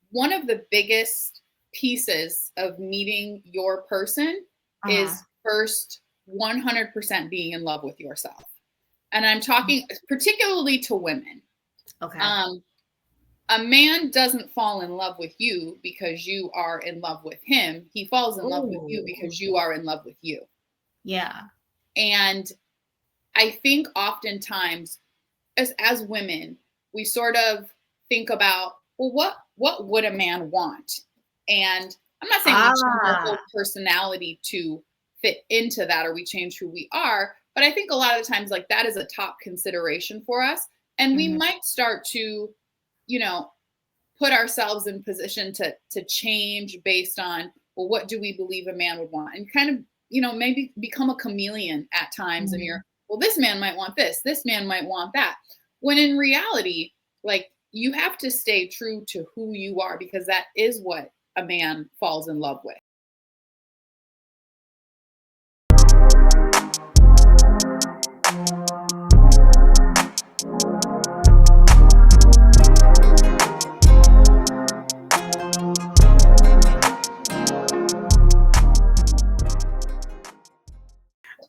one of the biggest pieces of meeting your person is first 100% being in love with yourself. And I'm talking particularly to women. Okay. A man doesn't fall in love with you because you are in love with him. He falls in love with you because you are in love with you. Yeah. And I think oftentimes as women, we sort of think about, well, what would a man want? And I'm not saying we change our whole personality to fit into that or we change who we are, but I think a lot of times like that is a top consideration for us. And we might start to, put ourselves in position to change based on, well, what do we believe a man would want? And kind of, maybe become a chameleon at times. And you're, well, this man might want this man might want that. When in reality, like you have to stay true to who you are because that is what a man falls in love with.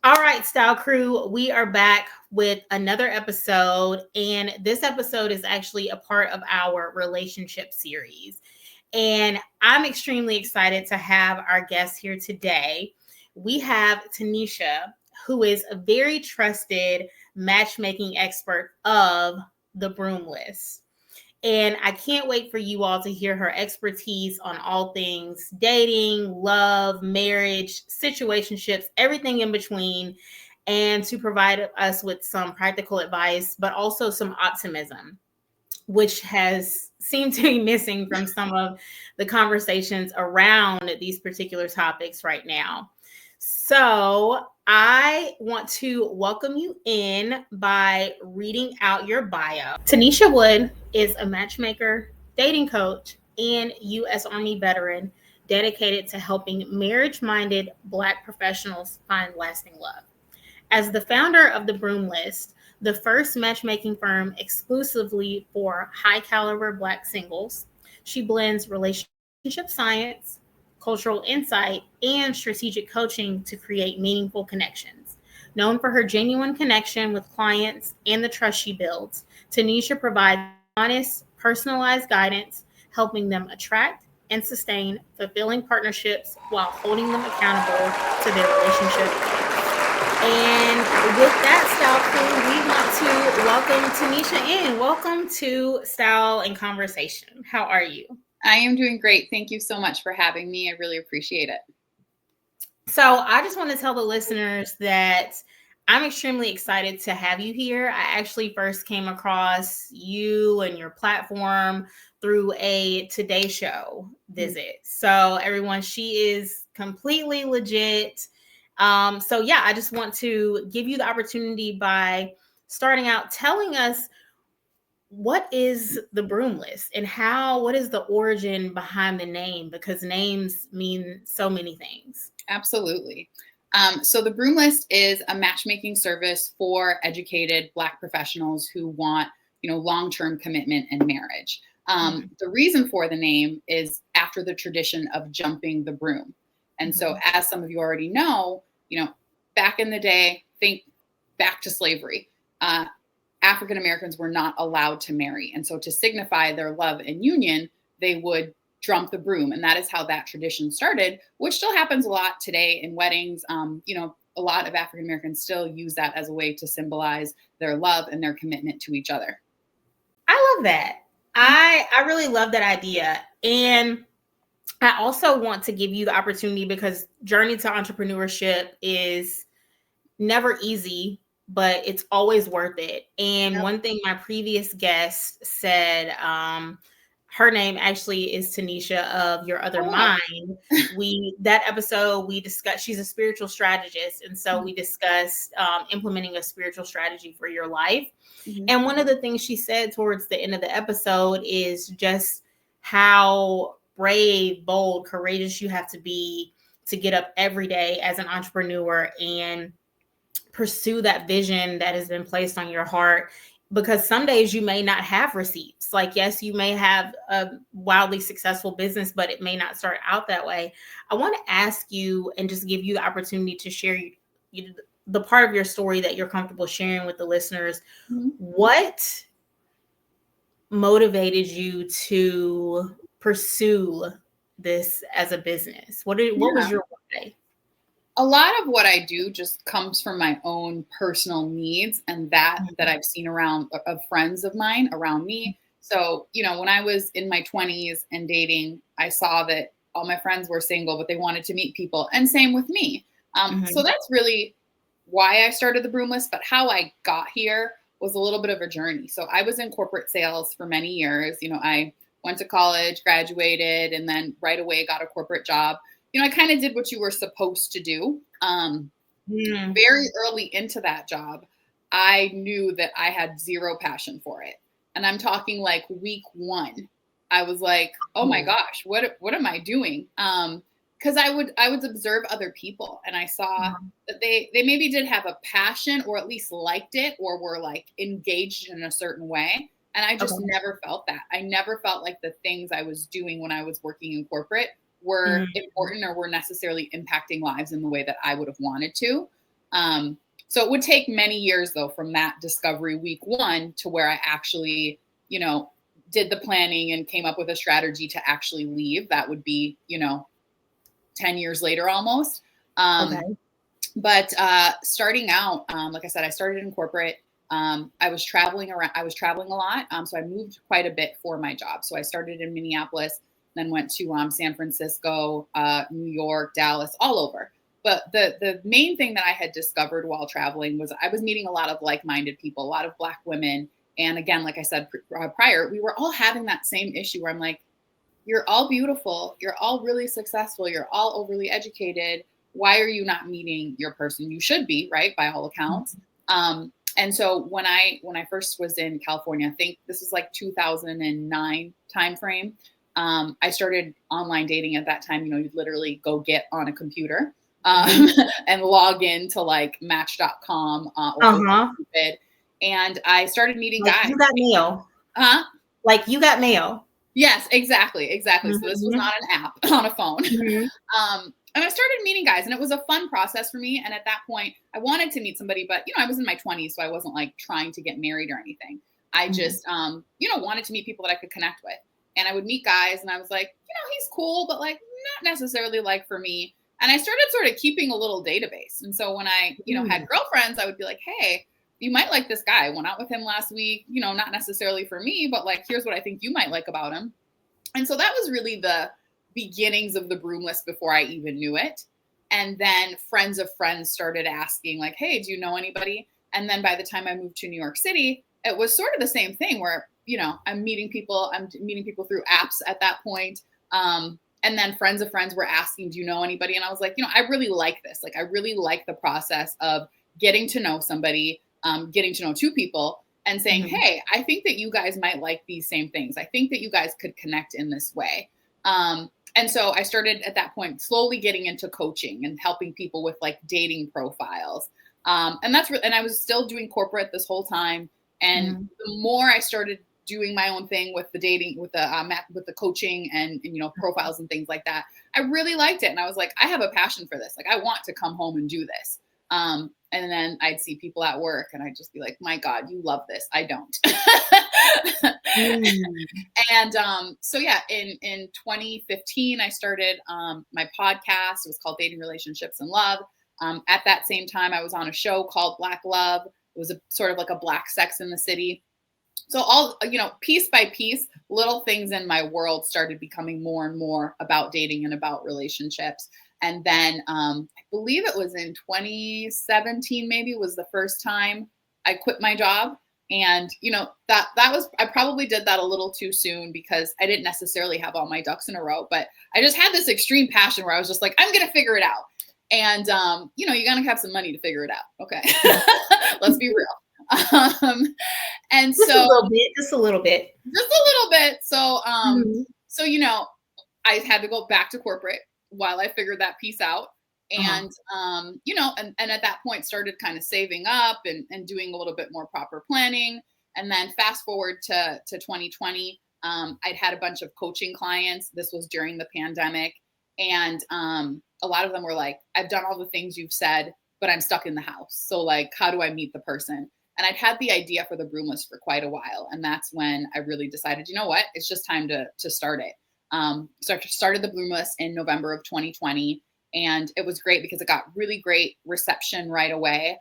All right, Style Crew, we are back with another episode, and this episode is actually a part of our relationship series. And I'm extremely excited to have our guest here today. We have Tennesha, who is a very trusted matchmaking expert of the Broom List. And I can't wait for you all to hear her expertise on all things dating, love, marriage, situationships, everything in between, and to provide us with some practical advice, but also some optimism, which has seemed to be missing from some of the conversations around these particular topics right now. So I want to welcome you in by reading out your bio. Tennesha Wood is a matchmaker, dating coach, and U.S. Army veteran dedicated to helping marriage-minded Black professionals find lasting love. As the founder of the Broom List, the first matchmaking firm exclusively for high-caliber Black singles, she blends relationship science, cultural insight, and strategic coaching to create meaningful connections. Known for her genuine connection with clients and the trust she builds, Tennesha provides honest, personalized guidance, helping them attract and sustain fulfilling partnerships while holding them accountable to their relationship goals. And with that, Style Crew, we want to welcome Tennesha in. Welcome to Style and Conversation. How are you? I am doing great. Thank you so much for having me. I really appreciate it. So I just want to tell the listeners that I'm extremely excited to have you here. I actually first came across you and your platform through a Today Show visit. So everyone, she is completely legit. So yeah, I just want to give you the opportunity by starting out telling us what is the Broom List and what is the origin behind the name? Because names mean so many things. Absolutely. So the Broom List is a matchmaking service for educated Black professionals who want, long-term commitment and marriage. The reason for the name is after the tradition of jumping the broom. And so as some of you already know, back in the day, think back to slavery. African Americans were not allowed to marry. And so to signify their love and union, they would jump the broom. And that is how that tradition started, which still happens a lot today in weddings. A lot of African Americans still use that as a way to symbolize their love and their commitment to each other. I love that. I really love that idea. And I also want to give you the opportunity because journey to entrepreneurship is never easy, but it's always worth it. And one thing my previous guest said, her name actually is Tennesha of Your Other Mind. That episode we discussed, she's a spiritual strategist. And so we discussed implementing a spiritual strategy for your life. And one of the things she said towards the end of the episode is just how brave, bold, courageous you have to be to get up every day as an entrepreneur and pursue that vision that has been placed on your heart because some days you may not have receipts. Like, yes, you may have a wildly successful business, but it may not start out that way. I want to ask you and just give you the opportunity to share the part of your story that you're comfortable sharing with the listeners. Mhm. What motivated you to pursue this as a business? What was Yeah. your why? A lot of what I do just comes from my own personal needs and that I've seen around of friends of mine around me. So, when I was in my 20s and dating, I saw that all my friends were single, but they wanted to meet people. And same with me. So Mhm. that's really why I started the Broom List. But how I got here was a little bit of a journey. So I was in corporate sales for many years. I went to college, graduated, and then right away got a corporate job. I kind of did what you were supposed to do. Mm. Very early into that job, I knew that I had zero passion for it. And I'm talking like week one. I was like, oh my Oh. gosh, what am I doing? Because I would observe other people and I saw Uh-huh. that they maybe did have a passion or at least liked it or were like engaged in a certain way. And I just Okay. never felt that. I never felt like the things I was doing when I was working in corporate were Mhm. important or were necessarily impacting lives in the way that I would have wanted to. Um, so it would take many years though from that discovery week one to where I actually, you know, did the planning and came up with a strategy to actually leave. That would be, 10 years later almost. Um, Okay. but starting out, like I said, I started in corporate. I was traveling around. I was traveling a lot, so I moved quite a bit for my job. So I started in Minneapolis, then went to San Francisco, New York, Dallas, all over. But the main thing that I had discovered while traveling was I was meeting a lot of like-minded people, a lot of Black women, and again, like I said prior, we were all having that same issue where I'm like, you're all beautiful, you're all really successful, you're all overly educated. Why are you not meeting your person? You should be, right, by all accounts. And so when I first was in California, I think this is like 2009 timeframe. I started online dating at that time. You'd literally go get on a computer Mhm. and log in to like Match.com or Uh-huh. OkCupid, and I started meeting Like, guys. you got mail. Huh? Like, you got mail. Yes, exactly, exactly. So this was Mhm. not an app on a phone. Mhm. And I started meeting guys, and it was a fun process for me. And at that point, I wanted to meet somebody, but I was in my 20s, so I wasn't like trying to get married or anything. I Mhm. just, wanted to meet people that I could connect with. And I would meet guys, and I was like, he's cool, but like not necessarily like for me. And I started sort of keeping a little database. And so when I, had Mm. girlfriends, I would be like, hey, you might like this guy. I went out with him last week, not necessarily for me, but like, here's what I think you might like about him. And so that was really the beginnings of the Broom List before I even knew it. And then friends of friends started asking, like, hey, do you know anybody? And then by the time I moved to New York City, it was sort of the same thing where, I'm meeting people through apps at that point. And then friends of friends were asking, do you know anybody? And I was like, I really like this. Like, I really like the process of getting to know somebody, getting to know two people and saying, Mhm. hey, I think that you guys might like these same things. I think that you guys could connect in this way. And so I started at that point slowly getting into coaching and helping people with like dating profiles. And I was still doing corporate this whole time. And Mhm. the more I started doing my own thing with the dating, with the coaching and profiles and things like that, I really liked it. And I was like, I have a passion for this. Like, I want to come home and do this. And then I'd see people at work and I'd just be like, my God, you love this. I don't. Mm. And so yeah, in 2015, I started my podcast. It was called Dating, Relationships, and Love. At that same time, I was on a show called Black Love. It was a sort of like a Black Sex in the City. So all, piece by piece, little things in my world started becoming more and more about dating and about relationships. And then I believe it was in 2017, maybe was the first time I quit my job. And that was, I probably did that a little too soon because I didn't necessarily have all my ducks in a row, but I just had this extreme passion where I was just like, I'm gonna figure it out. And you gotta have some money to figure it out. Okay. Let's be real. And Just a so little bit. Just a little bit. just a little bit. So Mhm. so I had to go back to corporate while I figured that piece out. Uh-huh. And and at that point started kind of saving up and doing a little bit more proper planning. And then fast forward to 2020, I'd had a bunch of coaching clients. This was during the pandemic. And a lot of them were like, I've done all the things you've said, but I'm stuck in the house. So like, how do I meet the person? And I'd had the idea for the Broom List for quite a while. And that's when I really decided, you know what, it's just time to start it. So I started the Broom List in November of 2020. And it was great because it got really great reception right away,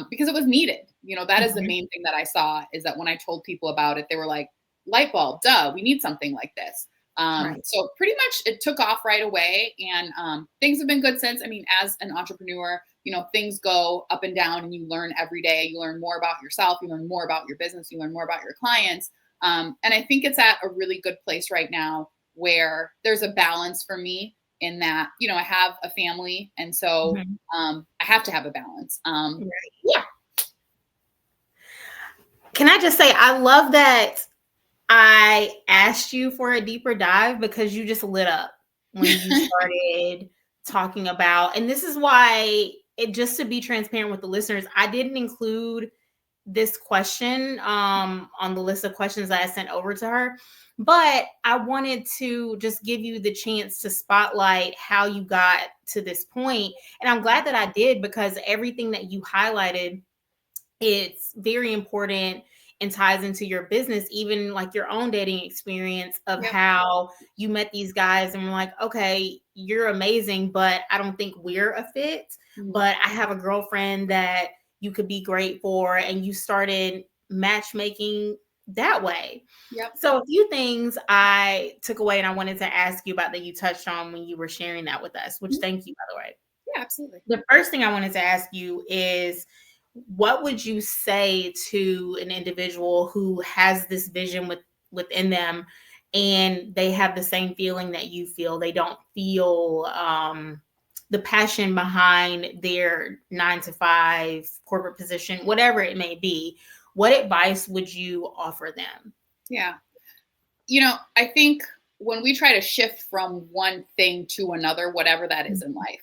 because it was needed. You know, that is the main thing that I saw, is that when I told people about it, they were like, light bulb, duh, we need something like this. Right. So pretty much it took off right away, and things have been good since. I mean, as an entrepreneur, you know, things go up and down, and you learn every day. You learn more about yourself, you learn more about your business, you learn more about your clients. And I think it's at a really good place right now where there's a balance for me in that, you know, I have a family, and so I have to have a balance. Right. Yeah. Can I just say, I love that I asked you for a deeper dive, because you just lit up when you started talking about, and this is why, just to be transparent with the listeners, I didn't include this question on the list of questions that I sent over to her, but I wanted to just give you the chance to spotlight how you got to this point. And I'm glad that I did, because everything that you highlighted, it's very important and ties into your business, even like your own dating experience of how you met these guys and were like, okay, you're amazing, but I don't think we're a fit. But I have a girlfriend that you could be great for, and you started matchmaking that way. Yep. So a few things I took away and I wanted to ask you about that you touched on when you were sharing that with us, which thank you, by the way. Yeah, absolutely. The first thing I wanted to ask you is, what would you say to an individual who has this vision within them, and they have the same feeling that you feel? They don't feel the passion behind their 9-to-5 corporate position, whatever it may be. What advice would you offer them? Yeah. You know, I think when we try to shift from one thing to another, whatever that is in life,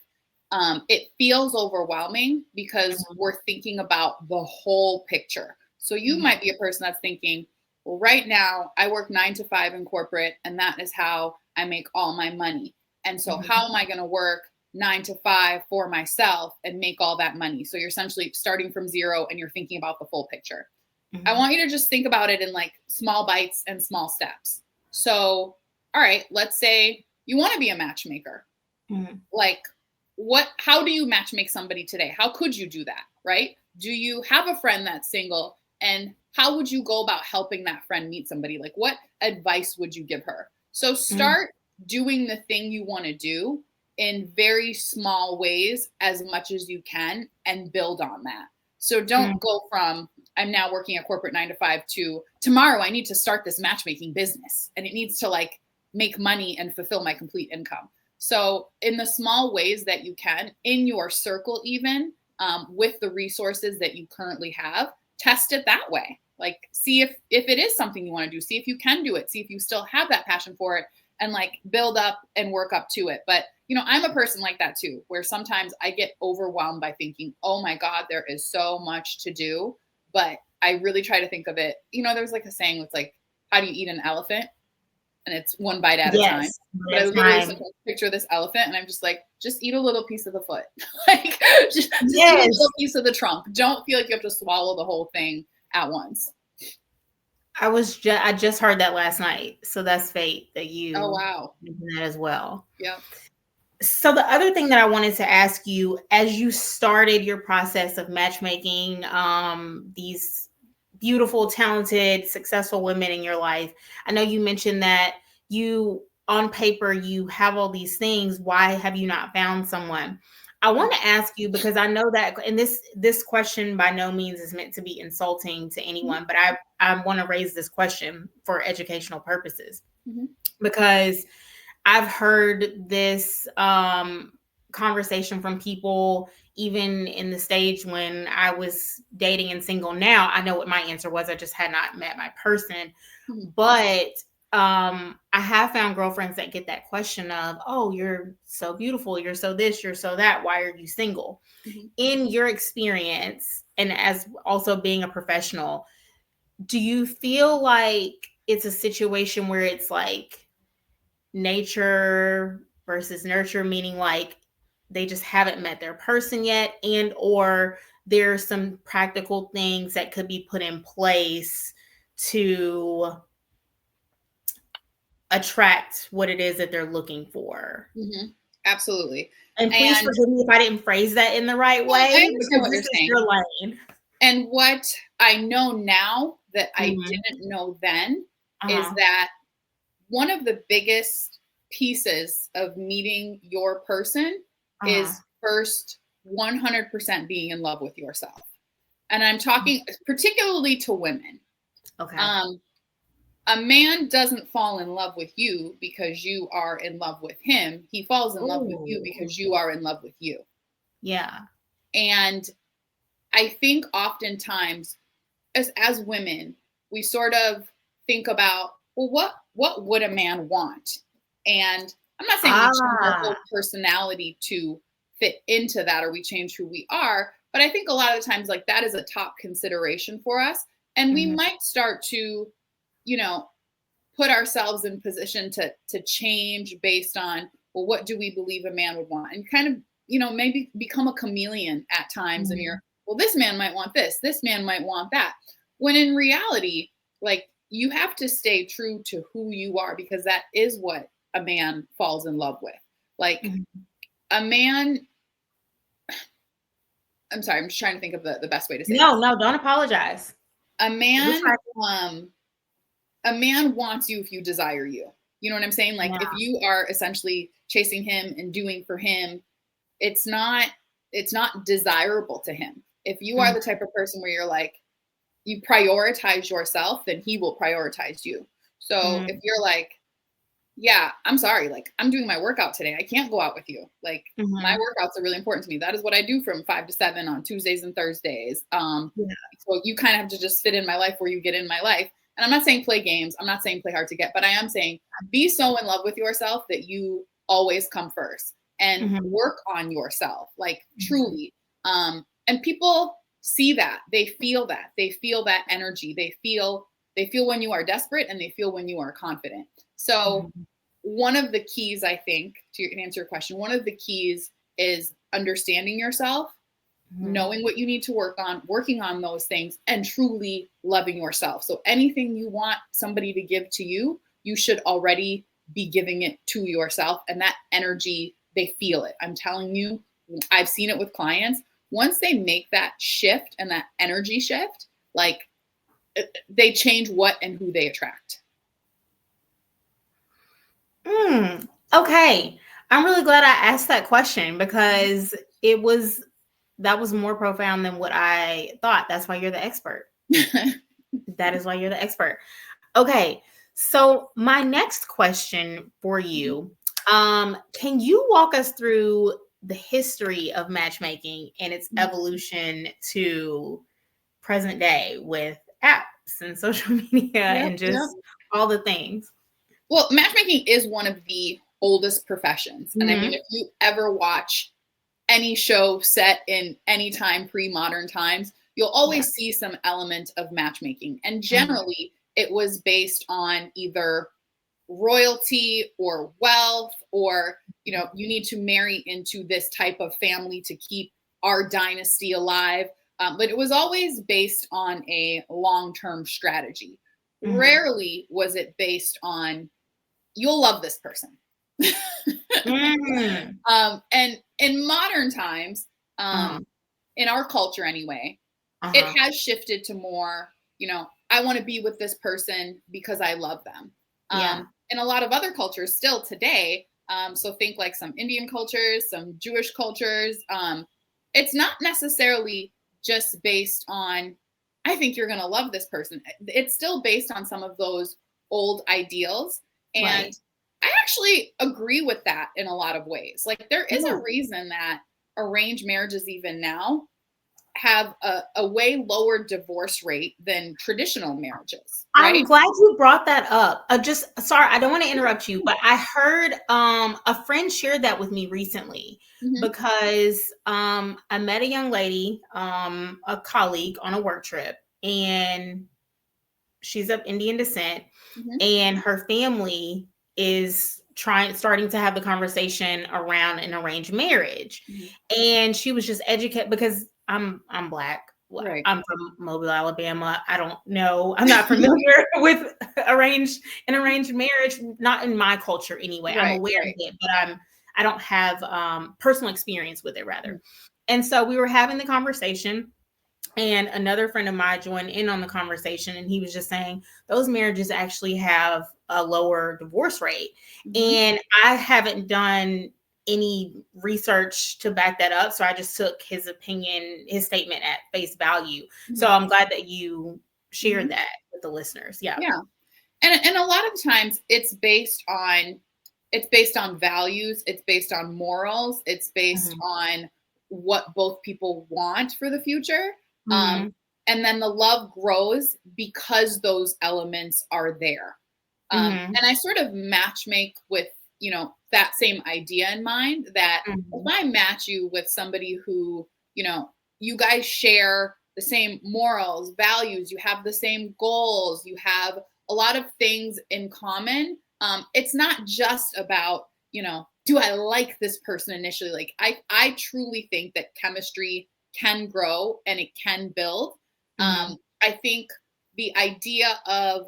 it feels overwhelming because we're thinking about the whole picture. So you might be a person that's thinking, well, right now I work 9-to-5 in corporate, and that is how I make all my money. And so how am I going to work 9-to-5 for myself and make all that money? So you're essentially starting from zero, and you're thinking about the full picture. I want you to just think about it in like small bites and small steps. So, all right, let's say you want to be a matchmaker. Like, how do you matchmake somebody today? How could you do that, right? Do you have a friend that's single, and how would you go about helping that friend meet somebody? Like, what advice would you give her? So start doing the thing you want to do in very small ways as much as you can, and build on that. So don't go from, I'm now working a corporate 9-to-5 to tomorrow I need to start this matchmaking business, and it needs to like make money and fulfill my complete income. So in the small ways that you can, in your circle, even with the resources that you currently have, test it that way. Like, see if it is something you want to do, see if you can do it, see if you still have that passion for it, and like build up and work up to it. But, you know, I'm a person like that too, where sometimes I get overwhelmed by thinking, oh my God, there is so much to do. But I really try to think of it, you know, there's like a saying, it's like, how do you eat an elephant? And it's one bite at a time. But I literally sometimes picture this elephant, and I'm just like, just eat a little piece of the foot. Like, just eat a little piece of the trunk. Don't feel like you have to swallow the whole thing at once. I just heard that last night. So that's fate that you mentioned that as well. Yeah. So the other thing that I wanted to ask you, as you started your process of matchmaking these beautiful, talented, successful women in your life, I know you mentioned that you, on paper, you have all these things. Why have you not found someone? I want to ask you, because I know that, and this question by no means is meant to be insulting to anyone, but I want to raise this question for educational purposes, because I've heard this conversation from people, even in the stage when I was dating and single. Now I know what my answer was. I just had not met my person. But I have found girlfriends that get that question of, oh, you're so beautiful, you're so this, you're so that, why are you single? In your experience, and as also being a professional, do you feel like it's a situation where it's like nature versus nurture, meaning like they just haven't met their person yet, and or there's some practical things that could be put in place to attract what it is that they're looking for? Mhm. Absolutely. And please And forgive me if I didn't phrase that in the right well, I way, understand because what this you're is saying. your lane. And what I know now that I Mhm. didn't know then is Uh-huh. that one of the biggest pieces of meeting your person Uh-huh. is first 100% being in love with yourself. And I'm talking particularly to women. Okay. Um, a man doesn't fall in love with you because you are in love with him. He falls in love with you Oh, because you are in love with you. yeah. And I think oftentimes as women, we sort of think about, well, what would a man want? And I'm not saying we change our Ah. whole personality to fit into that or we change who we are, but I think a lot of the times like that is a top consideration for us. And we Mhm. might start to, you know, put ourselves in position to change based on, well, what do we believe a man would want, and kind of, maybe become a chameleon at times. And Mhm. you're, well, this man might want this man might want that, when in reality, like, you have to stay true to who you are, because that is what a man falls in love with. Like, Mhm. a man, I'm sorry, I'm just trying to think of the best way to say No, this. no, don't apologize. A We're man, trying. um a man wants you if you desire you. You know what I'm saying? Like, Yeah. if you are essentially chasing him and doing for him, it's not it's not desirable to him. If you are Mhm. the type of person where you're like, you prioritize yourself, then he will prioritize you. So if Mhm. you're like, yeah, I'm sorry, like, I'm doing my workout today, I can't go out with you. Like, my Mhm. workouts are really important to me. That is what I do from 5 to 7 on Tuesdays and Thursdays. Yeah. So you kind of have to just fit in my life where you get in my life. And I'm not saying play games, I'm not saying play hard to get, but I am saying be so in love with yourself that you always come first and Mhm. work on yourself, like, Mhm. truly. And people see that, they feel that energy, they feel when you are desperate, and they feel when you are confident. So Mhm. one of the keys, I think, to answer your question, one of the keys is understanding yourself, Mhm. knowing what you need to work on, working on those things, and truly loving yourself. So anything you want somebody to give to you, you should already be giving it to yourself. And that energy, they feel it. I'm telling you, I've seen it with clients. Once they make that shift and that energy shift, like, they change what and who they attract. Okay. I'm really glad I asked that question because it was that was more profound than what I thought. That's why you're the expert. That is why you're the expert. Okay. So my next question for you, can you walk us through the history of matchmaking and its evolution to present day with apps and social media Yep, and yep. just all the things? Well, matchmaking is one of the oldest professions. And I mean, Mhm. if you ever watch any show set in any time pre-modern times, you'll Yeah. always see some element of matchmaking. And Mhm. generally, it was based on either royalty or wealth, or, you need to marry into this type of family to keep our dynasty alive. But it was always based on a long-term strategy. Mhm. Rarely was it based on, you'll love this person. Mm. And in modern times, Uh-huh. in our culture anyway, it Uh-huh. has shifted to more, I want to be with this person because I love them. Yeah. In a lot of other cultures still today, so think like some Indian cultures, some Jewish cultures, it's not necessarily just based on, I think you're going to love this person. It's still based on some of those old ideals. And Right. I actually agree with that in a lot of ways. Like, there is Yeah. a reason that arranged marriages, even now, have a way lower divorce rate than traditional marriages, I'm right? glad you brought that up. Just sorry, I don't want to interrupt you, but I heard a friend shared that with me recently Hmm. because I met a young lady, a colleague on a work trip, and she's of Indian descent, Mhm. and her family is starting to have the conversation around an arranged marriage. Mhm. And she was just educated because I'm Black. Right. I'm from Mobile, Alabama. I don't know. I'm not familiar with an arranged marriage, not in my culture anyway. I'm Right. aware of Right. it, but I don't have personal experience with it Mhm. rather. And so we were having the conversation, and another friend of mine joined in on the conversation, and he was just saying those marriages actually have a lower divorce rate. Mhm. And I haven't done any research to back that up. So I just took his opinion, his statement at face value. So Mhm. I'm glad that you shared Mhm. that with the listeners. Yeah. Yeah. And a lot of times it's based on values, it's based on morals, it's based Hmm. on what both people want for the future. Um, Hmm. and then the love grows because those elements are there. Hmm. And I sort of matchmake with, that same idea in mind, that if Hmm. I match you with somebody who, you guys share the same morals, values, you have the same goals, you have a lot of things in common. It's not just about, do I like this person initially? Like I truly think that chemistry can grow and it can build. Hmm. I think the idea of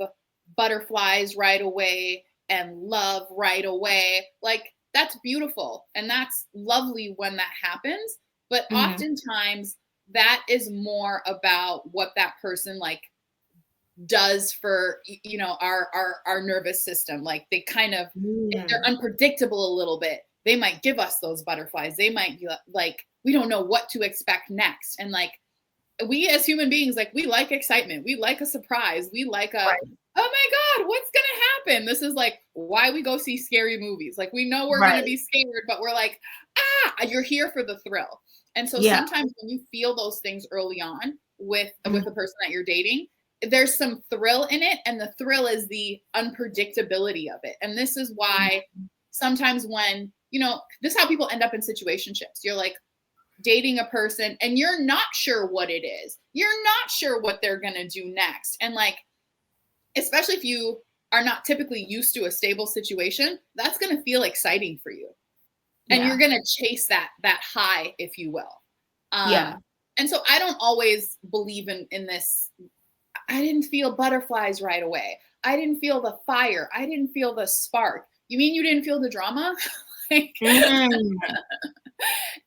butterflies right away and love right away, like that's beautiful and that's lovely when that happens. But Hmm. oftentimes that is more about what that person like does for our nervous system. Like they kind of, if they're Hmm. unpredictable a little bit, they might give us those butterflies. They might be like, we don't know what to expect next. And like we as human beings, like we like excitement, we like a surprise, we like a, Right. oh my god, what's gonna happen? This is like why we go see scary movies. Like we know we're gonna Right. be scared, but we're like, you're here for the thrill. And so Yeah. sometimes when you feel those things early on with the Mhm. person that you're dating, there's some thrill in it, and the thrill is the unpredictability of it. And this is why sometimes when, this is how people end up in situationships. You're like dating a person and you're not sure what it is. You're not sure what they're going to do next. And like, especially if you are not typically used to a stable situation, that's going to feel exciting for you. And you're Yeah. going to chase that high, if you will. Yeah. And so I don't always believe in this. I didn't feel butterflies right away. I didn't feel the fire. I didn't feel the spark. You mean you didn't feel the drama? Like, Mhm.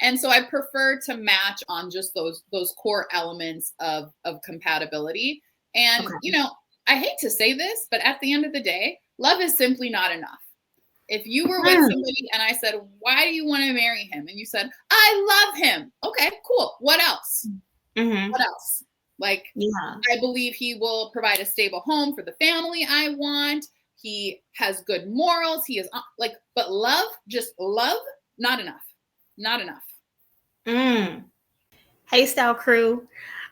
and so I prefer to match on just those core elements of compatibility. And Okay. I hate to say this, but at the end of the day, love is simply not enough. If you were with Mm. somebody and I said, "Why do you want to marry him?" and you said, "I love him." Okay, cool. What else? Mhm. What else? Like, Yeah. I believe he will provide a stable home for the family I want. He has good morals. He is like, but love, just love, not enough. Not enough. Mm. Hey, Style Crew.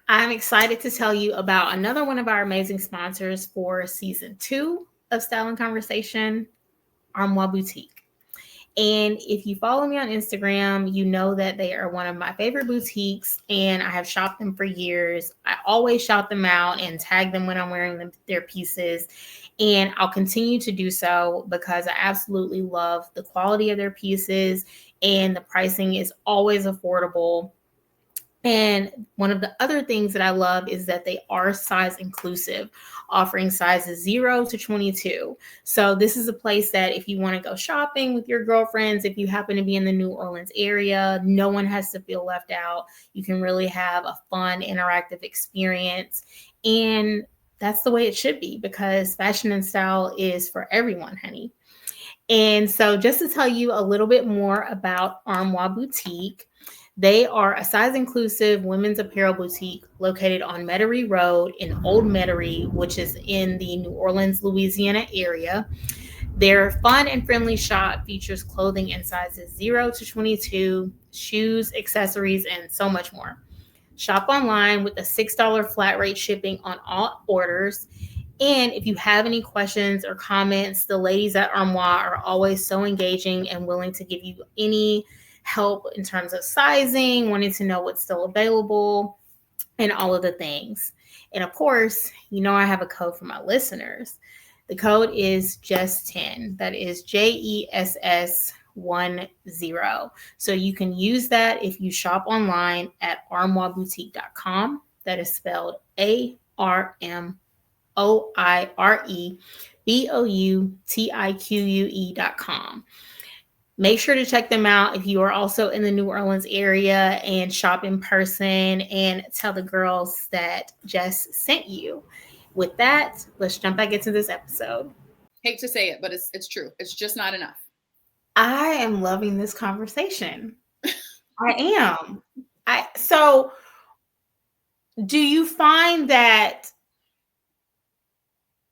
I'm excited to tell you about another one of our amazing sponsors for season 2 of Style and Conversation, Armoire Boutique. And if you follow me on Instagram, you know that they are one of my favorite boutiques, and I have shopped them for years. I always shout them out and tag them when I'm wearing their pieces. And I'll continue to do so because I absolutely love the quality of their pieces, and the pricing is always affordable. And one of the other things that I love is that they are size inclusive, offering sizes 0 to 22. So, this is a place that if you want to go shopping with your girlfriends, if you happen to be in the New Orleans area, no one has to feel left out. You can really have a fun, interactive experience. And that's the way it should be, because fashion and style is for everyone, honey. And so, just to tell you a little bit more about Armoire Boutique, they are a size inclusive women's apparel boutique located on Metairie Road in Old Metairie, which is in the New Orleans, Louisiana area. Their fun and friendly shop features clothing in sizes 0 to 22, shoes, accessories, and so much more. Shop online with a $6 flat rate shipping on all orders. And if you have any questions or comments, the ladies at Armoire are always so engaging and willing to give you any help in terms of sizing, wanting to know what's still available, and all of the things. And of course, I have a code for my listeners. The code is JESS10. That is JESS10. So you can use that if you shop online at armoireboutique.com. That is spelled ARMOIREBOUTIQUE.com. Make sure to check them out if you are also in the New Orleans area and shop in person, and tell the girls that Jess sent you. With that, let's jump back into this episode. Hate to say it, but it's true. It's just not enough. I am loving this conversation. I am. So do you find that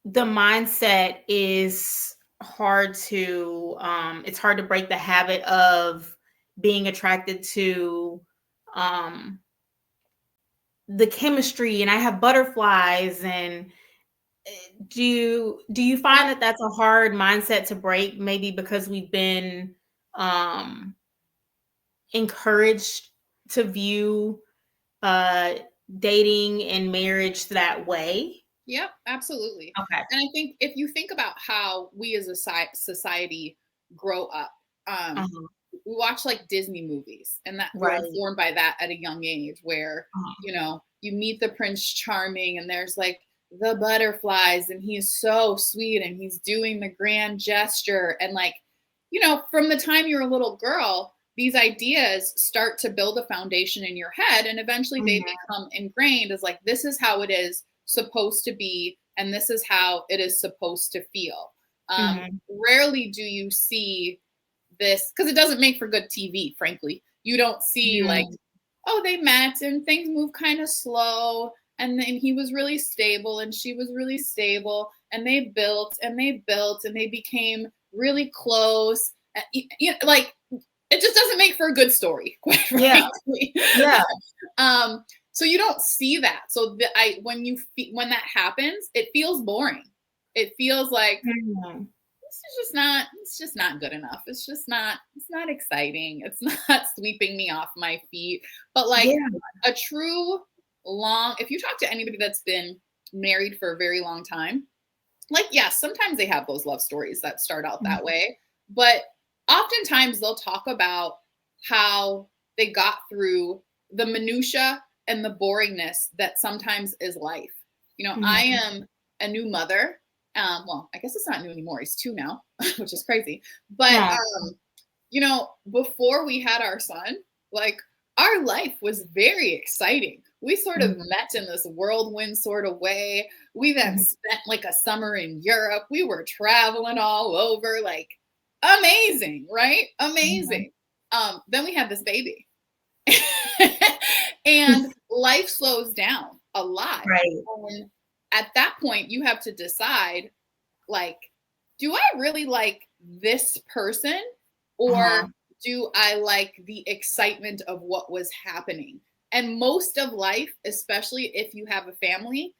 the mindset is hard to it's hard to break the habit of being attracted to the chemistry, and I have butterflies, and do you find that that's a hard mindset to break, maybe because we've been encouraged to view dating and marriage that way? Yep, absolutely. Okay. And I think if you think about how we as a society grow up, we watch like Disney movies, and that we're Right. informed by that at a young age, where you meet the Prince Charming, and there's like the butterflies, and he's so sweet, and he's doing the grand gesture, and like, from the time you're a little girl, these ideas start to build a foundation in your head, and eventually they become ingrained as like, this is how it is supposed to be, and this is how it is supposed to feel. Rarely do you see this, because it doesn't make for good TV, frankly. You don't see like, oh, they met and things move kind of slow, and then he was really stable and she was really stable, and they built and they built and they became really close. Like, it just doesn't make for a good story, quite frankly. Yeah. So you don't see that. So when that happens, it feels boring. It feels like it's just not good enough. It's not exciting. It's not sweeping me off my feet. But like a true if you talk to anybody that's been married for a very long time, like, yes, sometimes they have those love stories that start out that way, but oftentimes they'll talk about how they got through the minutia and the boringness that sometimes is life. I am a new mother. Well, I guess it's not new anymore. He's 2 now, which is crazy. But, before we had our son, like, our life was very exciting. We sort of met in this whirlwind sort of way. We then spent like a summer in Europe. We were traveling all over, like, amazing, right? Amazing. Then we had this baby. And life slows down a lot. Right. And at that point, you have to decide, like, do I really like this person, or do I like the excitement of what was happening? And most of life, especially if you have a family,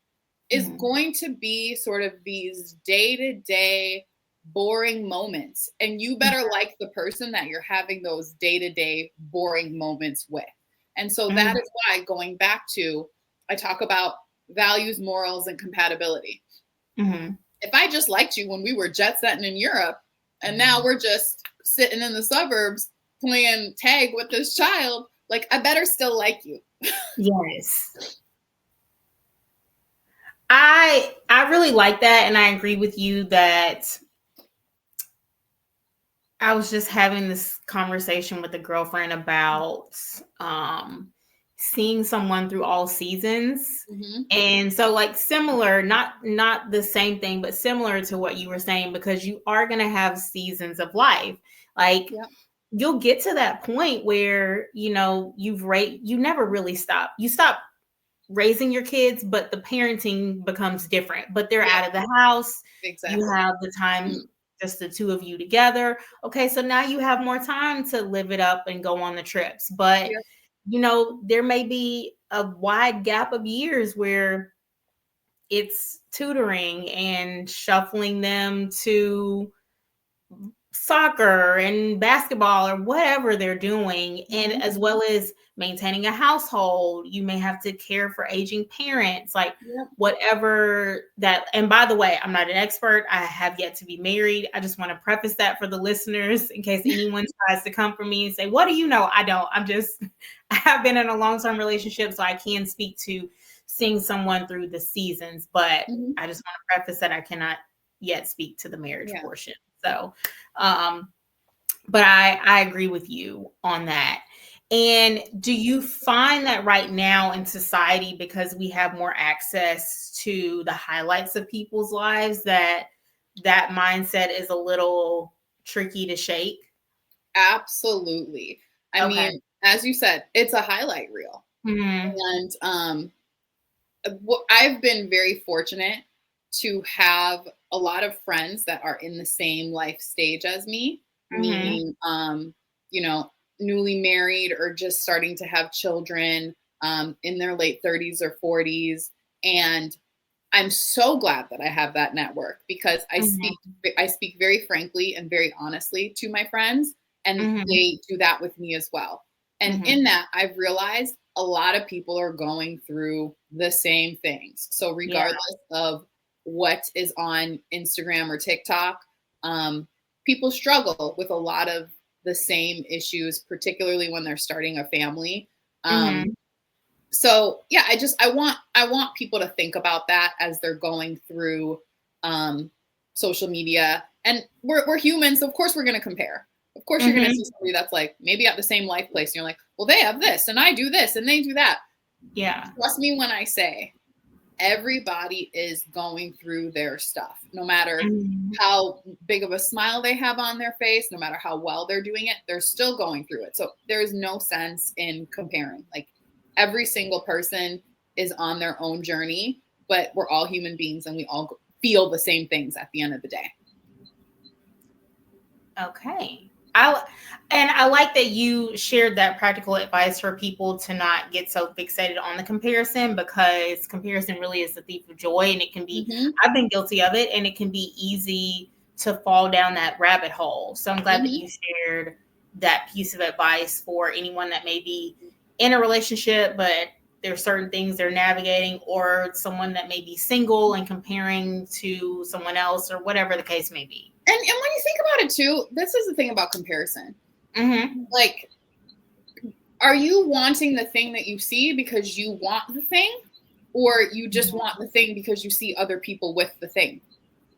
is going to be sort of these day-to-day boring moments. And you better like the person that you're having those day-to-day boring moments with. And so that is why, going back to, I talk about values, morals, and compatibility. If I just liked you when we were jet setting in Europe, and now we're just sitting in the suburbs playing tag with this child, like, I better still like you. Yes. I really like that, and I agree with you that I was just having this conversation with a girlfriend about seeing someone through all seasons. And so, like, similar, not the same thing, but similar to what you were saying, because you are going to have seasons of life. Like, you'll get to that point where, you never really stop. You stop raising your kids, but the parenting becomes different. But they're out of the house. Exactly. You have the time, just the two of you together. Okay, so now you have more time to live it up and go on the trips. But there may be a wide gap of years where it's tutoring and shuffling them to soccer and basketball or whatever they're doing, and Mhm. as well as maintaining a household, you may have to care for aging parents, like Yep. whatever that. And by the way, I'm not an expert, I have yet to be married. I just want to preface that for the listeners in case anyone tries to come for me and say, what do you know? I don't. I'm just I have been in a long-term relationship, so I can speak to seeing someone through the seasons, but Mhm. I just want to preface that I cannot yet speak to the marriage Yeah. portion. So, um, but I agree with you on that. And do you find that right now in society, because we have more access to the highlights of people's lives, that that mindset is a little tricky to shake? Absolutely. I Okay. mean, as you said, it's a highlight reel. Hmm. And I've been very fortunate to have a lot of friends that are in the same life stage as me, Hmm. meaning, you know, newly married or just starting to have children in their late 30s or 40s. And I'm so glad that I have that network because Hmm. I speak very frankly and very honestly to my friends, and Hmm. they do that with me as well. And Hmm. in that, I've realized a lot of people are going through the same things. So Yeah. regardless of what is on Instagram or TikTok, um, people struggle with a lot of the same issues, particularly when they're starting a family. Um, Hmm. so yeah, I want people to think about that as they're going through um social media. And we're humans, so of course we're going to compare. Of course you're going to see Hmm. somebody that's like maybe at the same life place and you're like, well, they have this and I do this and they do that. Yeah. Trust me when I say everybody is going through their stuff, no matter Hmm. how big of a smile they have on their face, no matter how well they're doing it, they're still going through it. So there's no sense in comparing. Like every single person is on their own journey, but we're all human beings and we all feel the same things at the end of the day. Okay. I like that you shared that practical advice for people to not get so fixated on the comparison, because comparison really is the thief of joy, and it can be, Hmm. I've been guilty of it, and it can be easy to fall down that rabbit hole. So I'm glad that Hmm. you shared that piece of advice for anyone that may be in a relationship, but there's certain things they're navigating, or someone that may be single and comparing to someone else, or whatever the case may be. And when you think about it too, this is the thing about comparison. Mm-hmm. Like, are you wanting the thing that you see because you want the thing, or you just want the thing because you see other people with the thing?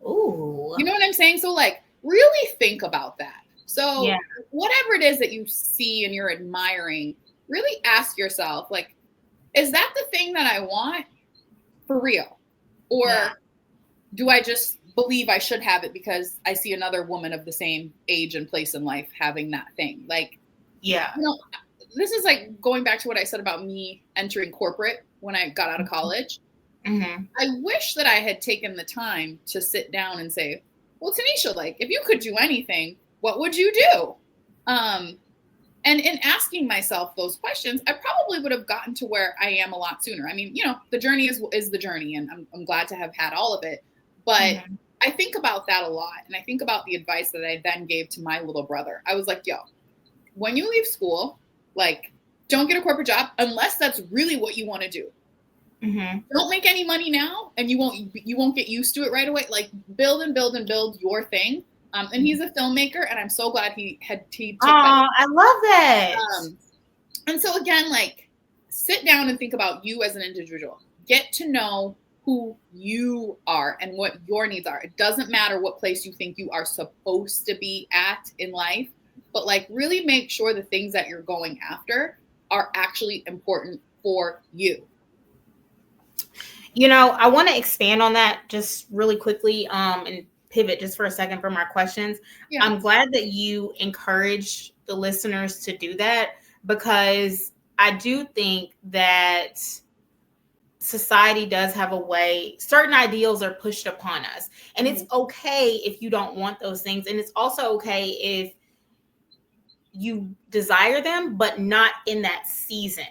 Ooh. You know what I'm saying? So, like, really think about that. Yeah. So, whatever it is that you see and you're admiring, really ask yourself, like, is that the thing that I want for real? Yeah. Or do I just believe I should have it because I see another woman of the same age and place in life having that thing? Like, Yeah. you know, this is like going back to what I said about me entering corporate when I got out of college. Mm-hmm. I wish that I had taken the time to sit down and say, well, Tanisha, like, if you could do anything, what would you do? Um, and in asking myself those questions, I probably would have gotten to where I am a lot sooner. I mean, the journey is the journey, and I'm glad to have had all of it. But Mm-hmm. I think about that a lot, and I think about the advice that I then gave to my little brother. I was like, yo, when you leave school, like, don't get a corporate job unless that's really what you want to do. Mm-hmm. Don't make any money now, and you won't get used to it right away. Like, build and build and build your thing. And he's a filmmaker, and I'm so glad he took that. Oh, I love that. Um, and so again, like, sit down and think about you as an individual. Get to know who you are and what your needs are. It doesn't matter what place you think you are supposed to be at in life, but like really make sure the things that you're going after are actually important for you. I want to expand on that just really quickly, and pivot just for a second from our questions. Yeah. I'm glad that you encourage the listeners to do that, because I do think that society does have a way, certain ideals are pushed upon us, and it's Mhm. okay if you don't want those things, and it's also okay if you desire them, but not in that season,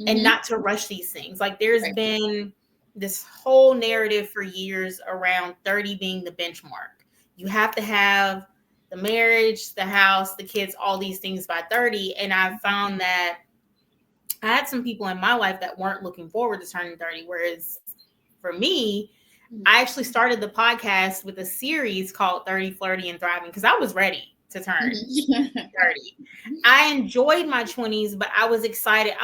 and Mhm. not to rush these things. Like, there's Right. been this whole narrative for years around 30 being the benchmark. You have to have the marriage, the house, the kids, all these things by 30. And I found that I had some people in my life that weren't looking forward to turning 30. Whereas for me, I actually started the podcast with a series called 30, Flirty, and Thriving because I was ready to turn 30. I enjoyed my 20s, but I was excited.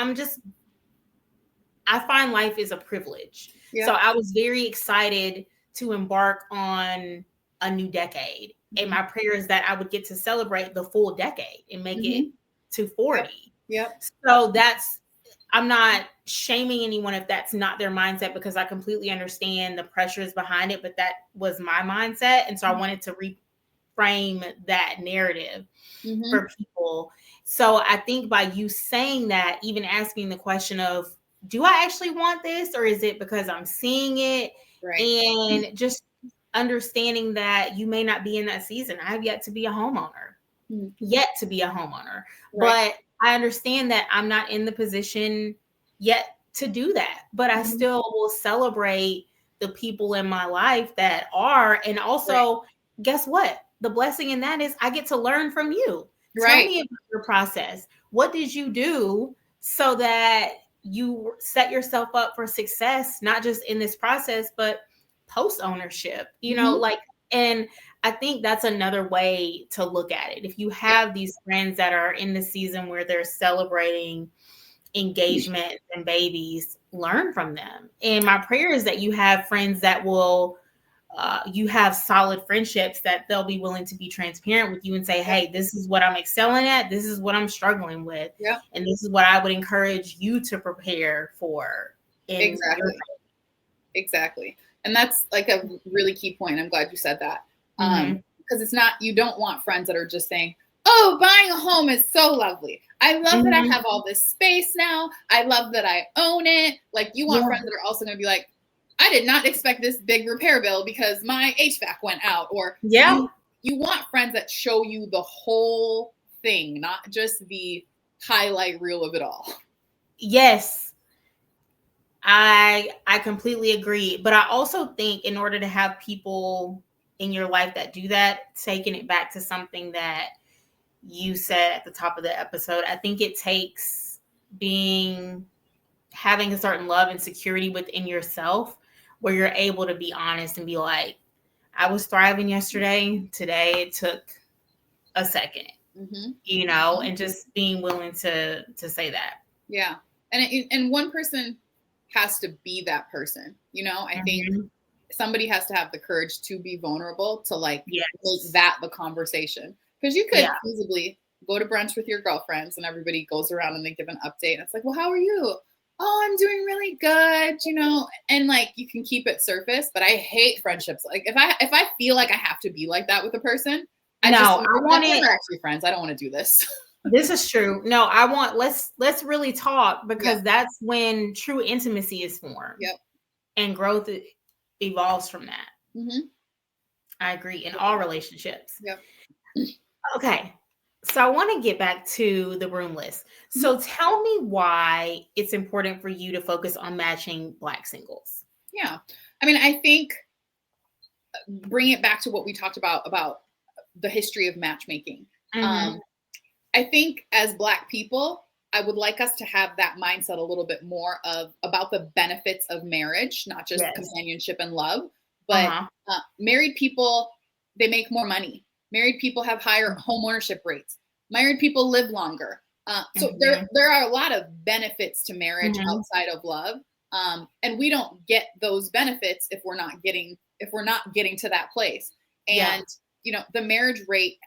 I find life is a privilege. Yeah. So I was very excited to embark on a new decade. And my prayer is that I would get to celebrate the full decade and make it to 40. Yep. So I'm not shaming anyone if that's not their mindset, because I completely understand the pressures behind it, but that was my mindset. And so I wanted to reframe that narrative for people. So I think by you saying that, even asking the question of, do I actually want this, or is it because I'm seeing it? Right. And just understanding that you may not be in that season. I have yet to be a homeowner, Right. But I understand that I'm not in the position yet to do that, but I still will celebrate the people in my life that are. And also, guess what? The blessing in that is I get to learn from you. Tell me about your process. What did you do so that you set yourself up for success, not just in this process, but post ownership, and I think that's another way to look at it. If you have these friends that are in the season where they're celebrating engagement and babies, learn from them. And my prayer is that you have friends that will, you have solid friendships that they'll be willing to be transparent with you and say, hey, this is what I'm excelling at. This is what I'm struggling with. Yeah. And this is what I would encourage you to prepare for. Exactly. And that's like a really key point. I'm glad you said that. Because it's not, you don't want friends that are just saying, oh, buying a home is so lovely. I love that I have all this space now. I love that I own it. Like, you want friends that are also going to be like, I did not expect this big repair bill because my HVAC went out. Or you want friends that show you the whole thing, not just the highlight reel of it all. Yes. I completely agree. But I also think in order to have people in your life that do that, taking it back to something that you said at the top of the episode, I think it takes having a certain love and security within yourself where you're able to be honest and be like, I was thriving yesterday. Today it took a second, and just being willing to say that. Yeah. And one person has to be that person. I think somebody has to have the courage to be vulnerable, to make that the conversation. Because you could feasibly go to brunch with your girlfriends and everybody goes around and they give an update. And it's like, well, how are you? Oh, I'm doing really good, and like, you can keep it surface, but I hate friendships. Like, if I feel like I have to be like that with a person, we're actually friends. I don't want to do this. This is true. No, let's really talk, because that's when true intimacy is formed. Yep. And growth evolves from that. I agree, in all relationships. Yep. Okay. So I want to get back to the Broom List. So tell me why it's important for you to focus on matching Black singles. Yeah. I mean, I think bring it back to what we talked about the history of matchmaking. I think as Black people, I would like us to have that mindset a little bit more about the benefits of marriage, not just companionship and love, but married people, they make more money. Married people have higher home ownership rates. Married people live longer. So there are a lot of benefits to marriage outside of love. And we don't get those benefits if we're not getting to that place. And, the marriage rate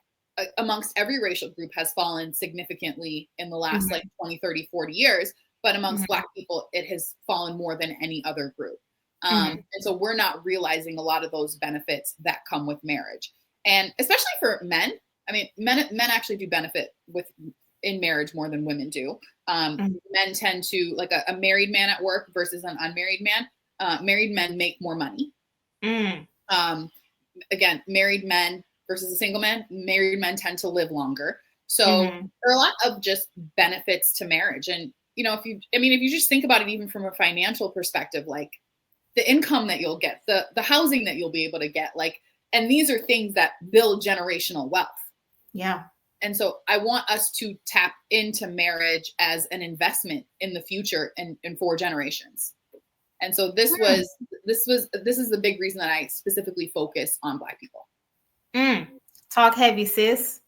amongst every racial group has fallen significantly in the last 20, 30, 40 years. But amongst Black people, it has fallen more than any other group. And so we're not realizing a lot of those benefits that come with marriage. And especially for men, I mean, men actually do benefit in marriage more than women do. Men tend to, like a married man at work versus an unmarried man. Married men make more money. Again, married men versus a single man. Married men tend to live longer. So there are a lot of just benefits to marriage. And if you just think about it, even from a financial perspective, like the income that you'll get, the housing that you'll be able to get, and these are things that build generational wealth. Yeah. And so I want us to tap into marriage as an investment in the future and for generations. And so this is the big reason that I specifically focus on Black people. Talk heavy, sis.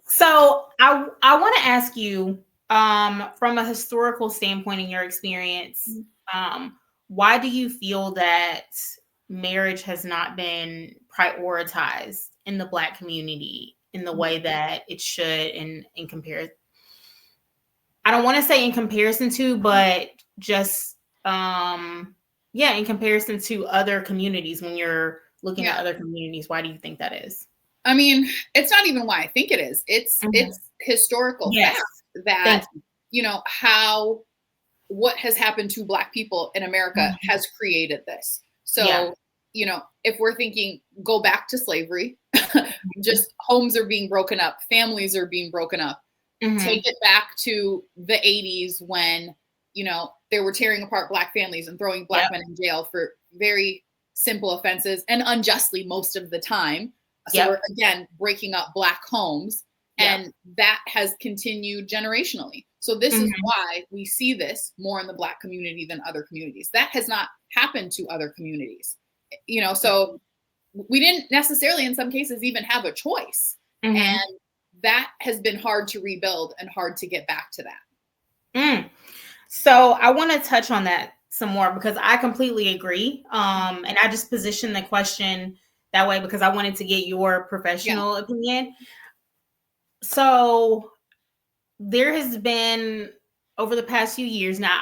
So I want to ask you, from a historical standpoint in your experience, why do you feel that marriage has not been prioritized in the Black community in the way that it should in comparison? I don't want to say in comparison to, but just in comparison to other communities. When you're looking at other communities, why do you think that is? I mean, it's not even why I think it is. It's historical fact that what has happened to Black people in America has created this. So, if we're thinking, go back to slavery, just homes are being broken up, families are being broken up. Take it back to the 80s when, they were tearing apart Black families and throwing Black men in jail for very simple offenses and unjustly most of the time. So we're, again, breaking up Black homes, and that has continued generationally. So this is why we see this more in the Black community than other communities. That has not happened to other communities, so we didn't necessarily in some cases even have a choice. And that has been hard to rebuild and hard to get back to that. So I want to touch on that some more because I completely agree. And I just positioned the question that way because I wanted to get your professional opinion. So there has been, over the past few years now,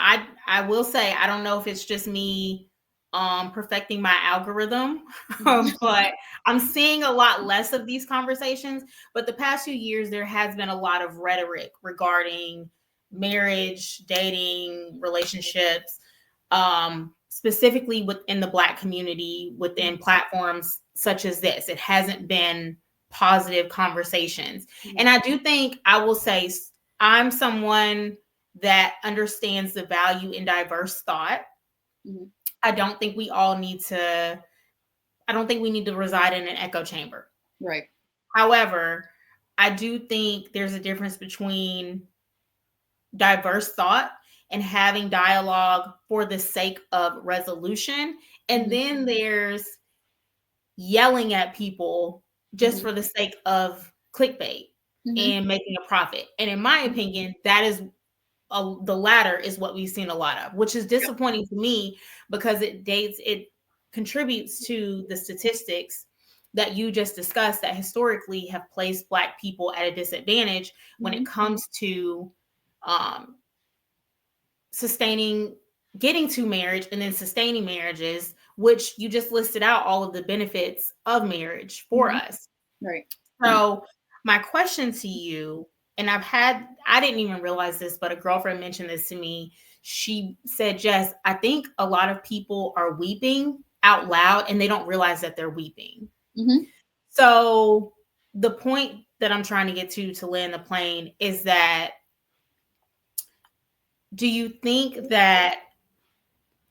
I will say, I don't know if it's just me perfecting my algorithm, but I'm seeing a lot less of these conversations. But the past few years, there has been a lot of rhetoric regarding marriage, dating, relationships, specifically within the Black community, within platforms such as this. It hasn't been positive conversations. And I do think, I will say, I'm someone that understands the value in diverse thought. I don't think we need to reside in an echo chamber. Right. However, I do think there's a difference between diverse thought and having dialogue for the sake of resolution. And then there's yelling at people just for the sake of clickbait and making a profit. And in my opinion, that is the latter is what we've seen a lot of, which is disappointing to me because it contributes to the statistics that you just discussed that historically have placed Black people at a disadvantage when it comes to getting to marriage and then sustaining marriages, which you just listed out all of the benefits of marriage for us. Right. So my question to you, and I didn't even realize this, but a girlfriend mentioned this to me. She said, Jess, I think a lot of people are weeping out loud and they don't realize that they're weeping. So the point that I'm trying to get to land the plane is that, do you think that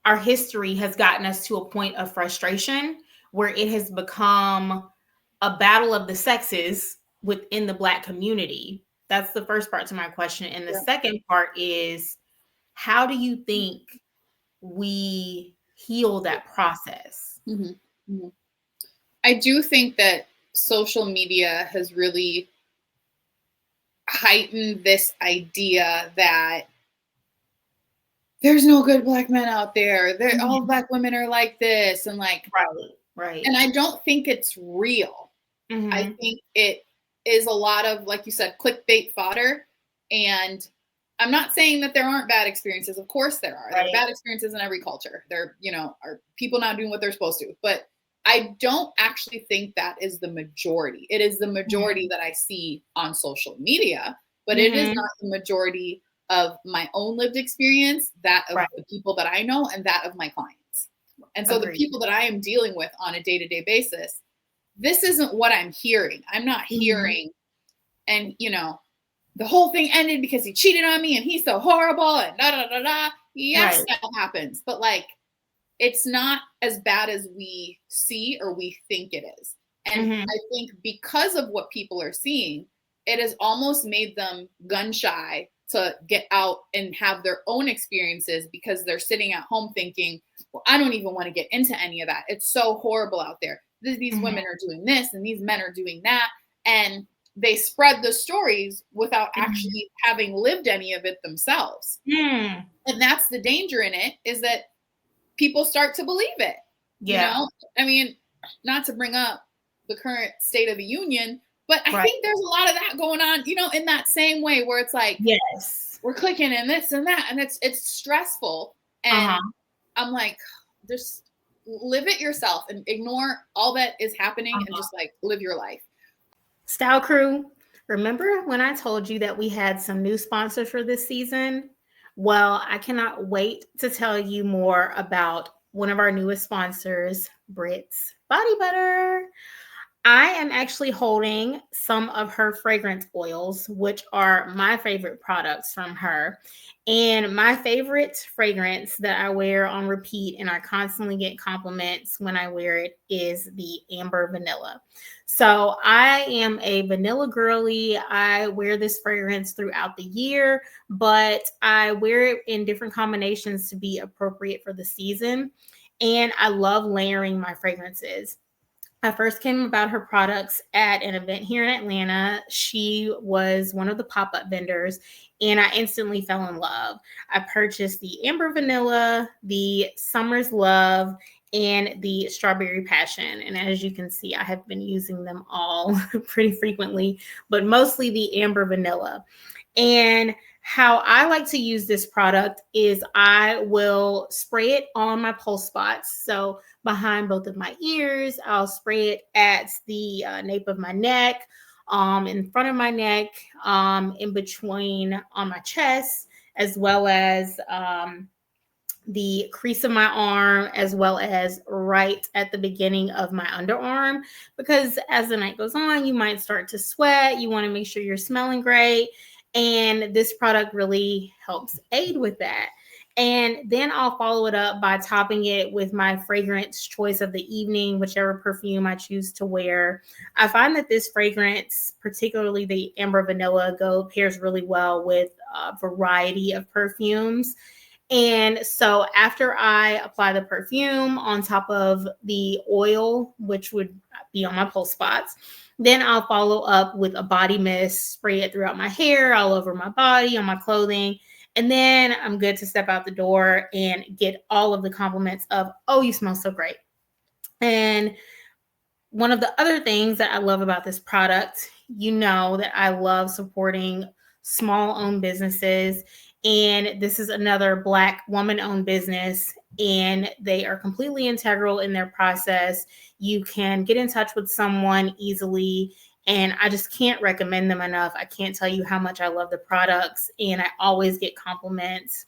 our history has gotten us to a point of frustration where it has become a battle of the sexes within the Black community? That's the first part to my question. And the second part is, how do you think we heal that process? I do think that social media has really heightened this idea that there's no good Black men out there. All Black women are like this, and like, right. And I don't think it's real. I think it is a lot of, like you said, clickbait fodder. And I'm not saying that there aren't bad experiences. Of course there are. There are bad experiences in every culture. There, are people not doing what they're supposed to. But I don't actually think that is the majority. It is the majority that I see on social media, but it is not the majority of my own lived experience, that of the people that I know, and that of my clients. And so the people that I am dealing with on a day-to-day basis, this isn't what I'm hearing. I'm not hearing, and the whole thing ended because he cheated on me and he's so horrible and da da da da. Yes, that happens. But like, it's not as bad as we see or we think it is. And I think because of what people are seeing, it has almost made them gun shy to get out and have their own experiences, because they're sitting at home thinking, well, I don't even want to get into any of that. It's so horrible out there. These women are doing this and these men are doing that. And they spread the stories without actually having lived any of it themselves. And that's the danger in it, is that people start to believe it. You know, I mean, not to bring up the current state of the union, but I think there's a lot of that going on, you know, in that same way, where it's like, we're clicking and this and that, and it's stressful. And I'm like, just live it yourself and ignore all that is happening and just like live your life. Style Crew, remember when I told you that we had some new sponsors for this season? Well, I cannot wait to tell you more about one of our newest sponsors, Brit's Body Butter. I am actually holding some of her fragrance oils, which are my favorite products from her. And my favorite fragrance that I wear on repeat, and I constantly get compliments when I wear it, is the Amber Vanilla. So I am a vanilla girly. I wear this fragrance throughout the year, but I wear it in different combinations to be appropriate for the season. And I love layering my fragrances. I first came about her products at an event here in Atlanta. She was one of the pop-up vendors, and I instantly fell in love. I purchased the Amber Vanilla, the Summer's Love, and the Strawberry Passion. And as you can see, I have been using them all pretty frequently, but mostly the Amber Vanilla. And how I like to use this product is I will spray it on my pulse spots. So behind both of my ears, I'll spray it at the nape of my neck, in front of my neck, in between on my chest, as well as the crease of my arm, as well as right at the beginning of my underarm. Because as the night goes on, you might start to sweat. You want to make sure you're smelling great. And this product really helps aid with that. And then I'll follow it up by topping it with my fragrance choice of the evening, whichever perfume I choose to wear. I find that this fragrance, particularly the Amber Vanilla, pairs really well with a variety of perfumes. And so after I apply the perfume on top of the oil, which would be on my pulse spots, then I'll follow up with a body mist, spray it throughout my hair, all over my body, on my clothing. And then I'm good to step out the door and get all of the compliments of, oh, you smell so great. And one of the other things that I love about this product, you know that I love supporting small-owned businesses. And this is another Black woman-owned business, and they are completely integral in their process. You can get in touch with someone easily, and I just can't recommend them enough. I can't tell you how much I love the products, and I always get compliments.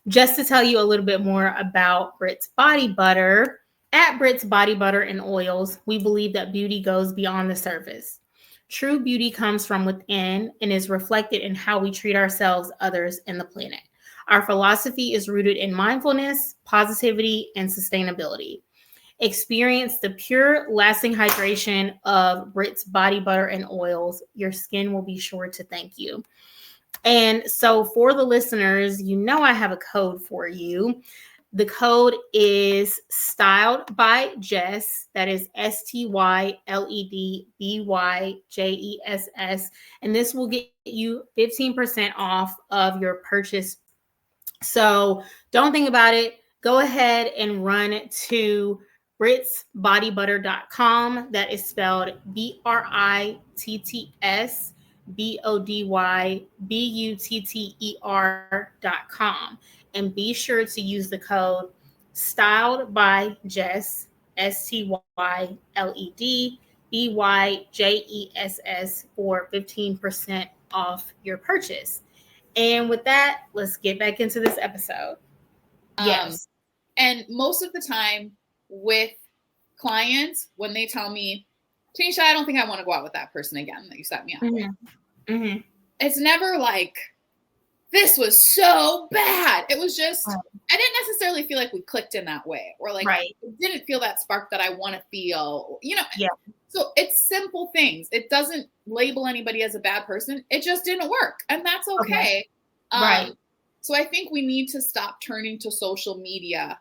Just to tell you a little bit more about Brit's Body Butter, at Brit's Body Butter and Oils, we believe that beauty goes beyond the surface. True beauty comes from within and is reflected in how we treat ourselves, others, and the planet. Our philosophy is rooted in mindfulness, positivity, and sustainability. Experience the pure, lasting hydration of Brit's Body Butter and Oils. Your skin will be sure to thank you. And so for the listeners, you know I have a code for you. The code is Styled by Jess. That is STYLEDBYJESS. And this will get you 15% off of your purchase. So don't think about it. Go ahead and run to britsbodybutter.com. That is spelled BRITTSBODYBUTTER.com. And be sure to use the code Styled by Jess, STYLEDBYJESS, for 15% off your purchase. And with that, let's get back into this episode. Yes. And most of the time with clients, when they tell me, Tennesha, I don't think I want to go out with that person again that you set me up with. It's never like, this was so bad. It was just, I didn't necessarily feel like we clicked in that way, or like, it didn't feel that spark that I want to feel, you know. So it's simple things. It doesn't label anybody as a bad person. It just didn't work. And that's Okay. okay. Right. So I think we need to stop turning to social media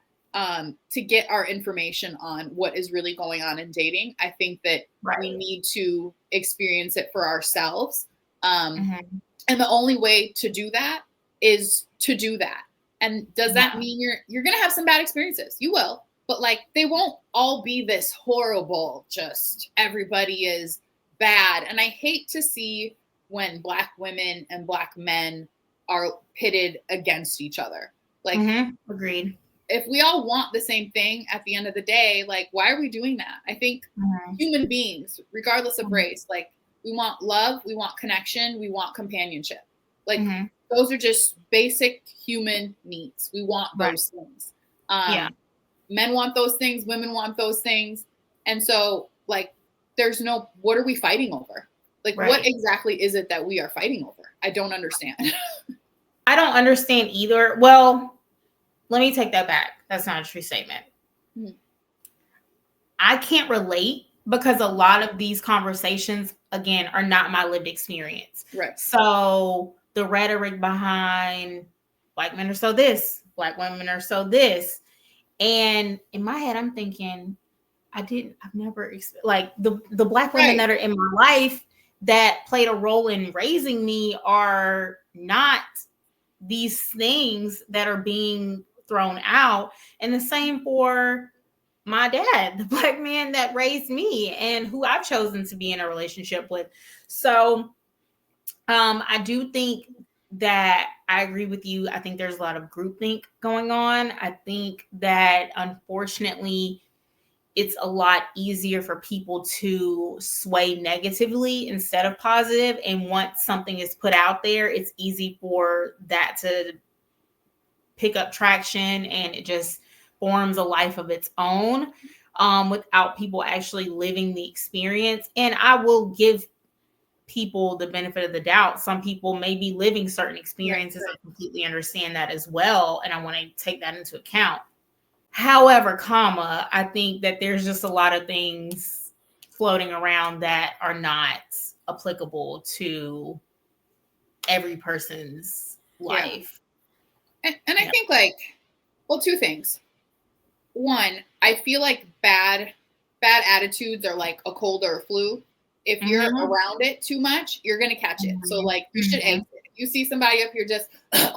to get our information on what is really going on in dating. I think that we Right. need to experience it for ourselves. Um, Mhm. and the only way to do that is to do that. And does that Yeah. mean you're gonna have some bad experiences? You will, but like they won't all be this horrible, just everybody is bad. And I hate to see when Black women and Black men are pitted against each other. Like Agreed. if we all want the same thing at the end of the day, like why are we doing that? I think Mhm. human beings, regardless of Mhm. race, like we want love, we want connection, we want companionship. Like Mhm. those are just basic human needs. We want Right. those things. Yeah. Men want those things, women want those things. And so like there's no, what are we fighting over? Like what Right. exactly is it that we are fighting over? I don't understand. I don't understand either. Well, let me take that back. That's not a true statement. Mhm. I can't relate because a lot of these conversations, again, are not my lived experience. Right. So the rhetoric behind Black men are so this, Black women are so this. And in my head, I'm thinking, I've never, like the Black women Right. that are in my life that played a role in raising me are not these things that are being thrown out. And the same for my dad, the Black man that raised me and who I've chosen to be in a relationship with. So I do think that I agree with you. I think there's a lot of groupthink going on. I think that unfortunately, it's a lot easier for people to sway negatively instead of positive. And once something is put out there, it's easy for that to pick up traction and it just forms a life of its own without people actually living the experience. And I will give people the benefit of the doubt. Some people may be living certain Right. experiences. I completely understand that as well. And I want to take that into account. However, I think that there's just a lot of things floating around that are not applicable to every person's Yeah. life. And I Yeah. think like, well, two things. One, I feel like bad attitudes are like a cold or a flu. If you're Mm-hmm. around it too much, you're gonna catch it. So Mm-hmm. like you should Mm-hmm. exit. If you see somebody up here just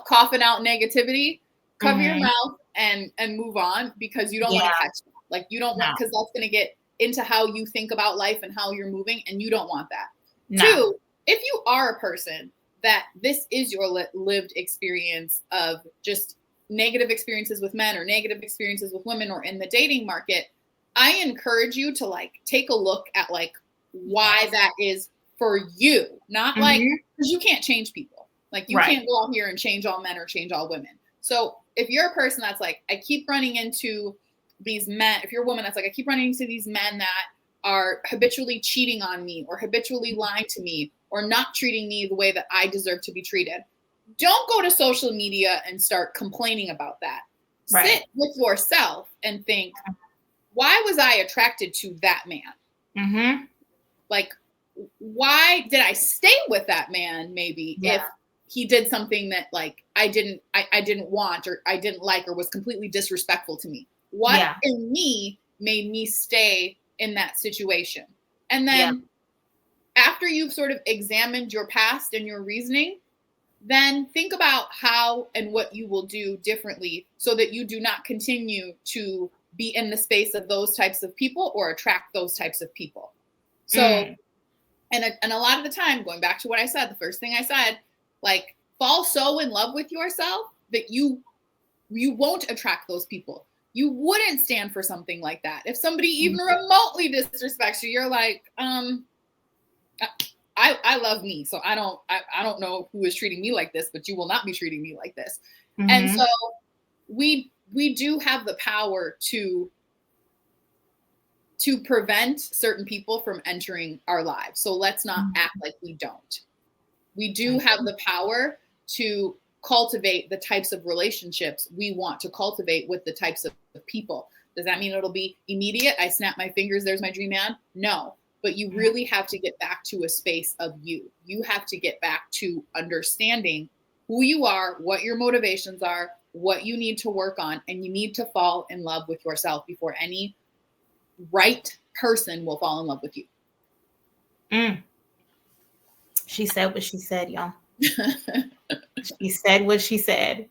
coughing out negativity, cover your Mm-hmm. mouth and move on because you don't want Yeah. to catch that. Like you don't want No. because that's gonna get into how you think about life and how you're moving, and you don't want that. No. Two, if you are a person that this is your lived experience of just negative experiences with men or negative experiences with women or in the dating market, I encourage you to like take a look at like why Yes. that is for you. Not like Mm-hmm. because you can't change people. Like you Right. can't go out here and change all men or change all women. So if you're a person that's like, I keep running into these men, if you're a woman that's like, I keep running into these men that are habitually cheating on me or habitually lying to me or not treating me the way that I deserve to be treated, don't go to social media and start complaining about that. Right. Sit with yourself and think, why was I attracted to that man? Mm-hmm. Like, why did I stay with that man? Maybe Yeah. if he did something that like I didn't want or I didn't like or was completely disrespectful to me. What Yeah. in me made me stay in that situation? And Yeah. then after you've sort of examined your past and your reasoning, then think about how and what you will do differently so that you do not continue to be in the space of those types of people or attract those types of people. So, Mm. and a lot of the time, going back to what I said, the first thing I said, like fall so in love with yourself that you won't attract those people. You wouldn't stand for something like that. If somebody even remotely disrespects you, you're like, I love me, so I don't know who is treating me like this, but you will not be treating me like this. And Mm-hmm. so we do have the power to prevent certain people from entering our lives. So let's not act like we don't. We do have the power to cultivate the types of relationships we want to cultivate with the types of people. Does that mean it'll be immediate? I snap my fingers, there's my dream man? No. but you really have to get back to a space of you. You have to get back to understanding who you are, what your motivations are, what you need to work on, and you need to fall in love with yourself before any right person will fall in love with you. She said what she said, y'all. She said what she said.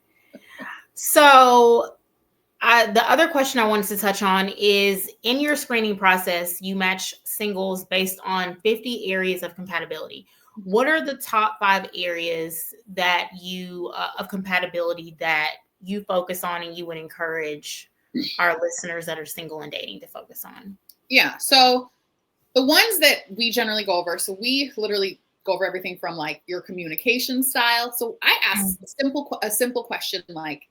So the other question I wanted to touch on is, in your screening process, you match singles based on 50 areas of compatibility. What are the top 5 areas that you of compatibility that you focus on and you would encourage our listeners that are single and dating to focus on? Yeah. So the ones that we generally go over, so we literally go over everything from like your communication style. So I ask a simple question like,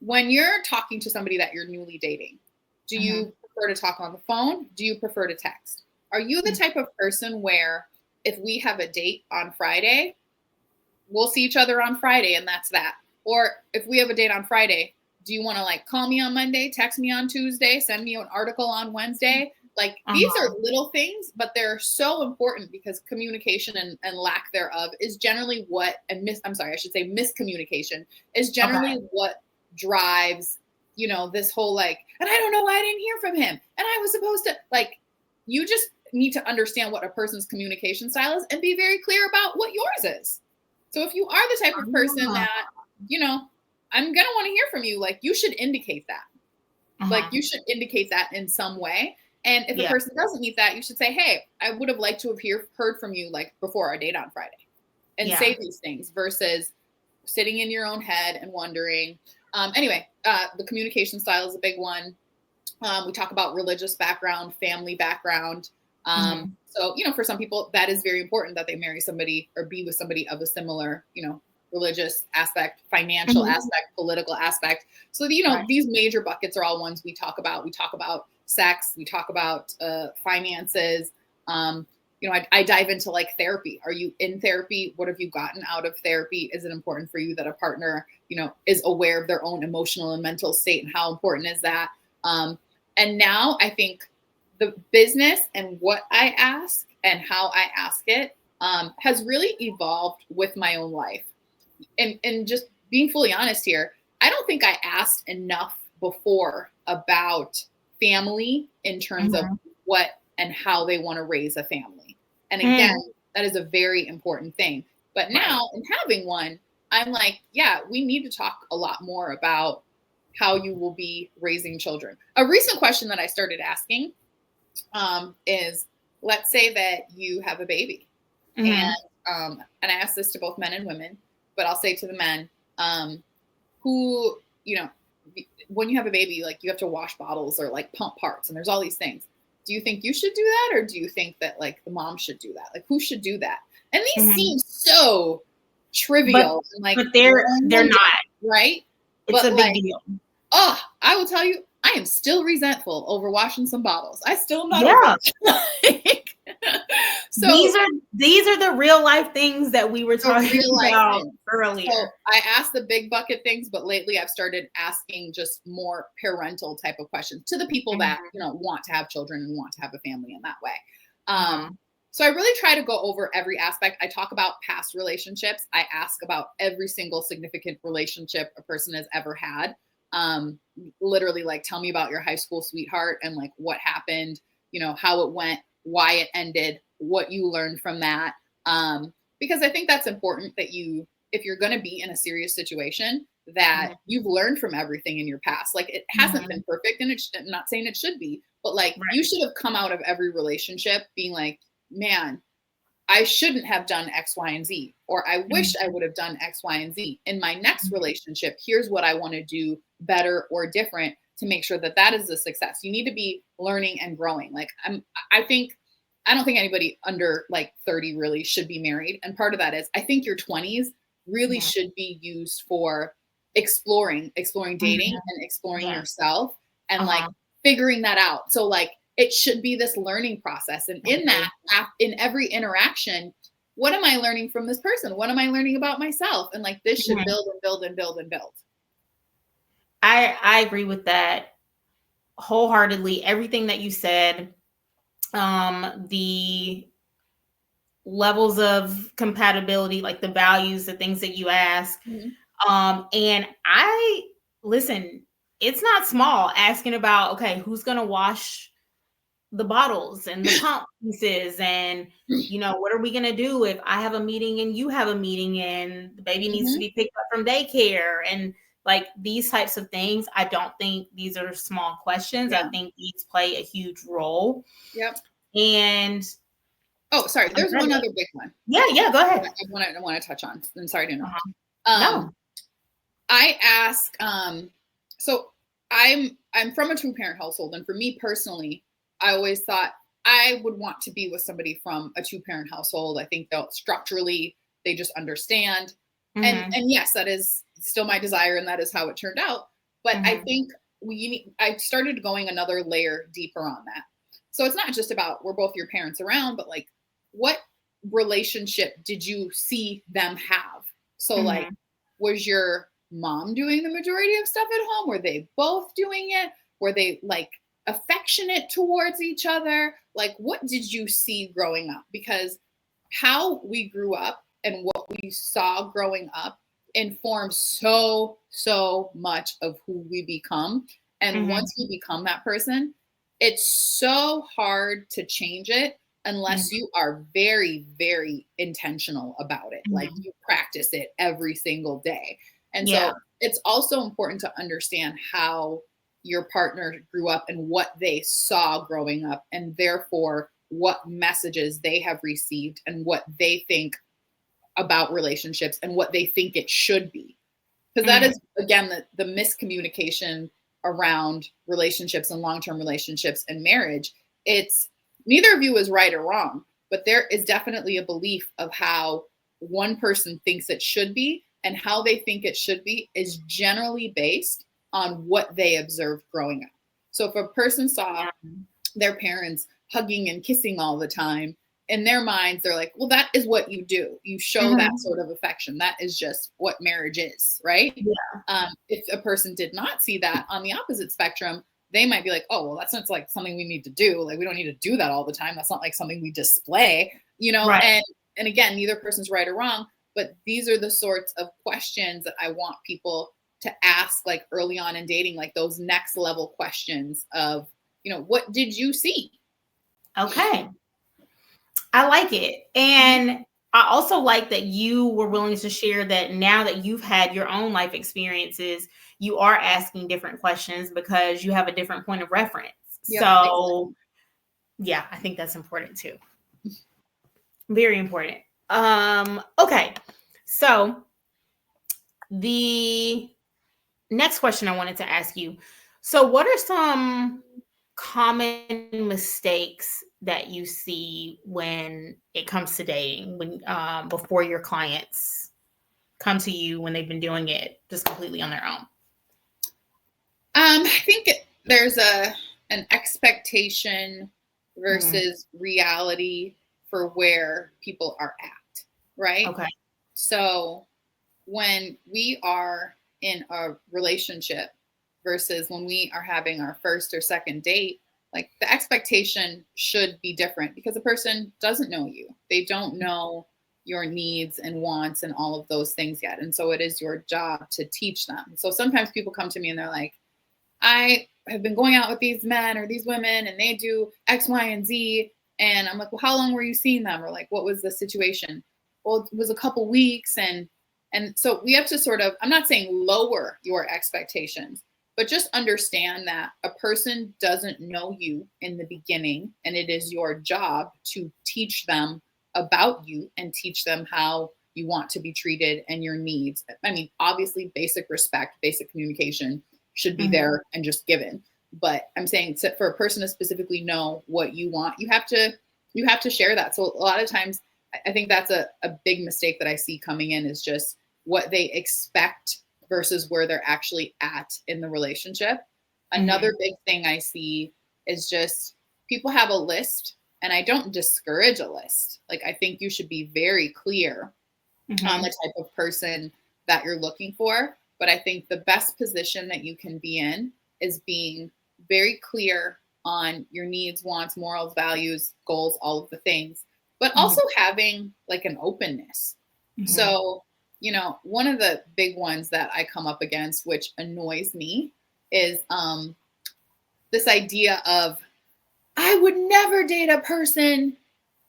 when you're talking to somebody that you're newly dating, do you prefer to talk on the phone? Do you prefer to text? Are you the type of person where if we have a date on Friday, we'll see each other on Friday and that's that? Or if we have a date on Friday, do you want to like call me on Monday, text me on Tuesday, send me an article on Wednesday? Like these are little things, but they're so important because communication and lack thereof is generally what, miscommunication is generally what drives, this whole like, and I don't know why I didn't hear from him. And I was supposed to, like, you just need to understand what a person's communication style is and be very clear about what yours is. So if you are the type of person that, I'm going to want to hear from you, like you should indicate that. Like you should indicate that in some way. And if a person doesn't meet that, you should say, hey, I would have liked to have heard from you like before our date on Friday, and say these things versus sitting in your own head and wondering. The communication style is a big one. We talk about religious background, family background. So, for some people, that is very important that they marry somebody or be with somebody of a similar, religious aspect, financial aspect, political aspect. So, these major buckets are all ones we talk about. We talk about sex. We talk about finances. I dive into like therapy. Are you in therapy? What have you gotten out of therapy? Is it important for you that a partner, is aware of their own emotional and mental state, and how important is that? And now I think the business and what I ask and how I ask it has really evolved with my own life. And just being fully honest here, I don't think I asked enough before about family in terms of what and how they want to raise a family. And again, that is a very important thing. But now in having one, I'm like, yeah, we need to talk a lot more about how you will be raising children. A recent question that I started asking is, let's say that you have a baby. And I ask this to both men and women, but I'll say to the men who, when you have a baby, like you have to wash bottles or like pump parts and there's all these things. Do you think you should do that? Or do you think that like the mom should do that? Like who should do that? And these seem so trivial. But they're not. Right? It's a big deal. Oh, I will tell you, I am still resentful over washing some bottles. I still am not over it. So these are the real life things that we were talking about earlier. So I asked the big bucket things, but lately I've started asking just more parental type of questions to the people that want to have children and want to have a family in that way. So I really try to go over every aspect. I talk about past relationships. I ask about every single significant relationship a person has ever had. Literally like, tell me about your high school sweetheart and like what happened, how it went, why it ended, what you learned from that. Because I think that's important that if you're going to be in a serious situation, that you've learned from everything in your past. Like it hasn't been perfect, and I'm not saying it should be, but like you should have come out of every relationship being like, man, I shouldn't have done X, Y, and Z, or I wish I would have done X, Y, and Z. In my next relationship, here's what I want to do better or different to make sure that that is a success. You need to be learning and growing. Like I don't think anybody under like 30 really should be married. And part of that is I think your 20s really should be used for exploring dating and exploring yourself and like figuring that out. So like, it should be this learning process. And in that, in every interaction, what am I learning from this person? What am I learning about myself? And like, this should build and build and build and build. I agree with that wholeheartedly. Everything that you said, the levels of compatibility, like the values, the things that you ask. And I listen, it's not small asking about, okay, who's going to wash the bottles and the pump pieces, and what are we going to do if I have a meeting and you have a meeting and the baby needs to be picked up from daycare, and like these types of things. I don't think these are small questions. I think these play a huge role. Yep. And sorry, there's one other big one. Yeah, go ahead. I want to touch on. I'm sorry to interrupt. No. I ask, so I'm from a two-parent household, and for me personally, I always thought I would want to be with somebody from a two-parent household. I think they'll structurally, they just understand. And yes, that is still my desire, and that is how it turned out. But I think I started going another layer deeper on that. So it's not just about we're both your parents around, but like, what relationship did you see them have? So like, was your mom doing the majority of stuff at home? Were they both doing it? Were they like affectionate towards each other? Like, what did you see growing up? Because how we grew up and what we saw growing up informs so much of who we become. And once we become that person, it's so hard to change it unless you are very, very intentional about it. Like you practice it every single day. And so it's also important to understand how your partner grew up and what they saw growing up, and therefore what messages they have received and what they think about relationships and what they think it should be. Because that is, again, the miscommunication around relationships and long-term relationships and marriage. It's neither of you is right or wrong, but there is definitely a belief of how one person thinks it should be, and how they think it should be is generally based on what they observed growing up. So if a person saw their parents hugging and kissing all the time, in their minds, they're like, well, that is what you do. You show that sort of affection. That is just what marriage is, right? If a person did not see that on the opposite spectrum, they might be like, oh, well, that's not like something we need to do. Like, we don't need to do that all the time. That's not like something we display, Right. And again, neither person's right or wrong, but these are the sorts of questions that I want people to ask, like early on in dating, like those next level questions of, what did you see? Okay. I like it. And I also like that you were willing to share that now that you've had your own life experiences, you are asking different questions because you have a different point of reference. Yep, so exactly. Yeah, I think that's important too. Very important. Okay. So the next question I wanted to ask you. So what are some common mistakes that you see when it comes to dating, when before your clients come to you when they've been doing it just completely on their own? I think there's an expectation versus reality for where people are at, right? Okay. So when we are in a relationship versus when we are having our first or second date, like the expectation should be different because the person doesn't know you. They don't know your needs and wants and all of those things yet. And so it is your job to teach them. So sometimes people come to me and they're like, I have been going out with these men or these women and they do X, Y, and Z. And I'm like, well, how long were you seeing them? Or like, what was the situation? Well, it was a couple weeks. And so we have to sort of, I'm not saying lower your expectations, but just understand that a person doesn't know you in the beginning, and it is your job to teach them about you and teach them how you want to be treated and your needs. I mean, obviously, basic respect, basic communication should be there and just given. But I'm saying for a person to specifically know what you want, you have to share that. So a lot of times, I think that's a big mistake that I see coming in is just what they expect versus where they're actually at in the relationship. Another big thing I see is just people have a list, and I don't discourage a list. Like, I think you should be very clear on the type of person that you're looking for. But I think the best position that you can be in is being very clear on your needs, wants, morals, values, goals, all of the things, but also having like an openness. So, you know, one of the big ones that I come up against, which annoys me, is this idea of I would never date a person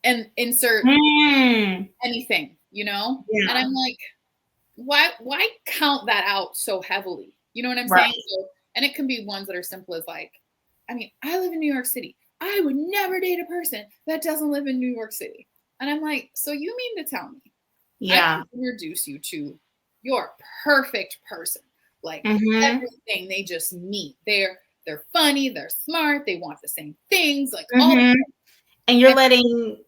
and insert anything, you know? Yeah. And I'm like, why count that out so heavily? You know what I'm Right. saying? So, and it can be ones that are simple as like, I mean, I live in New York City. I would never date a person that doesn't live in New York City. And I'm like, so you mean to tell me I can introduce you to your perfect person? Like everything they just meet. They're funny, they're smart, they want the same things, like all and you're letting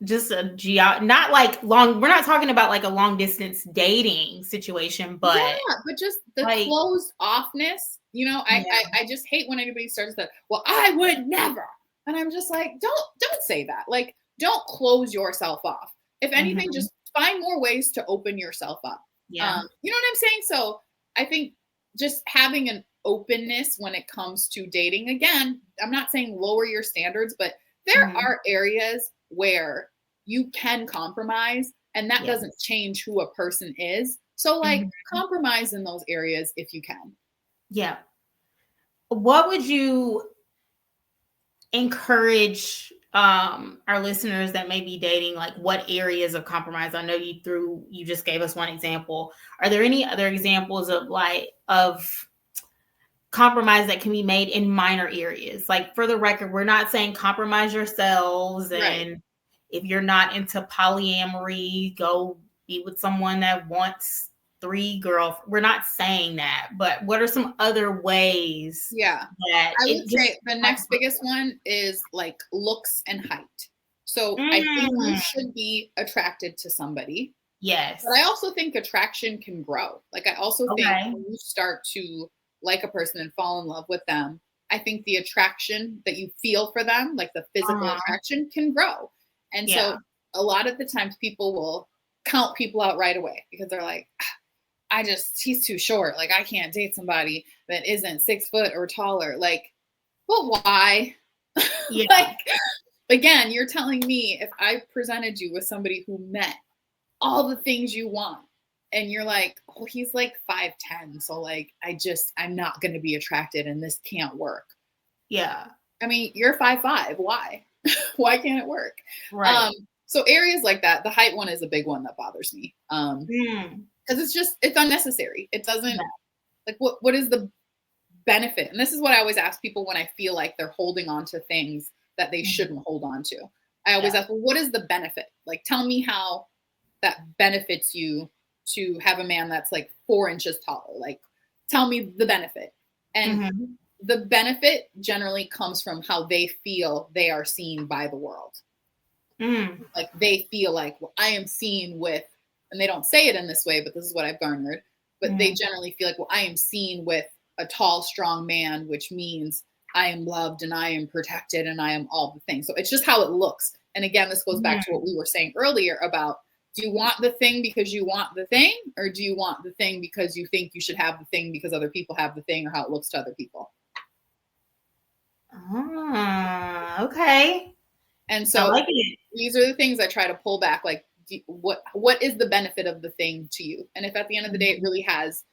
just not like long, we're not talking about like a long distance dating situation, but but just the like, closed offness, you know. I just hate when anybody starts that, well, I would never. And I'm just like, don't say that. Like, don't close yourself off. If anything, just find more ways to open yourself up. You know what I'm saying? So I think just having an openness when it comes to dating, again, I'm not saying lower your standards, but there are areas where you can compromise, and that doesn't change who a person is. So like compromise in those areas if you can. Yeah. What would you encourage our listeners that may be dating? Like, what areas of compromise? I know you just gave us one example. Are there any other examples of compromise that can be made in minor areas? Like, for the record, we're not saying compromise yourselves, and if you're not into polyamory, go be with someone that wants 3 girls. We're not saying that, but what are some other ways? Yeah, that I would say the next biggest one is like looks and height. So I think you should be attracted to somebody. Yes. But I also think attraction can grow. Like, I also think when you start to like a person and fall in love with them, I think the attraction that you feel for them, like the physical attraction, can grow. And so a lot of the times people will count people out right away because they're like, he's too short. Like, I can't date somebody that isn't 6 foot or taller. Like, well, why? Like, again, you're telling me if I presented you with somebody who met all the things you want, and you're like, oh, he's like 5'10", so like I'm not going to be attracted, and this can't work. Yeah. I mean, you're 5'5". Why? Why can't it work? Right. So areas like that, the height one is a big one that bothers me. Because it's unnecessary. It doesn't like what is the benefit? And this is what I always ask people when I feel like they're holding on to things that they shouldn't hold on to. I always ask, well, what is the benefit? Like, tell me how that benefits you to have a man that's like 4 inches taller. Like, tell me the benefit. And the benefit generally comes from how they feel they are seen by the world. Like, they feel like, well, I am seen with, and they don't say it in this way, but this is what I've garnered, but they generally feel like, well, I am seen with a tall, strong man, which means I am loved and I am protected and I am all the things. So it's just how it looks. And again, this goes back to what we were saying earlier about, do you want the thing because you want the thing, or do you want the thing because you think you should have the thing because other people have the thing, or how it looks to other people? Okay. And so these are the things I try to pull back. Like, what is the benefit of the thing to you? And if at the end of the day it really has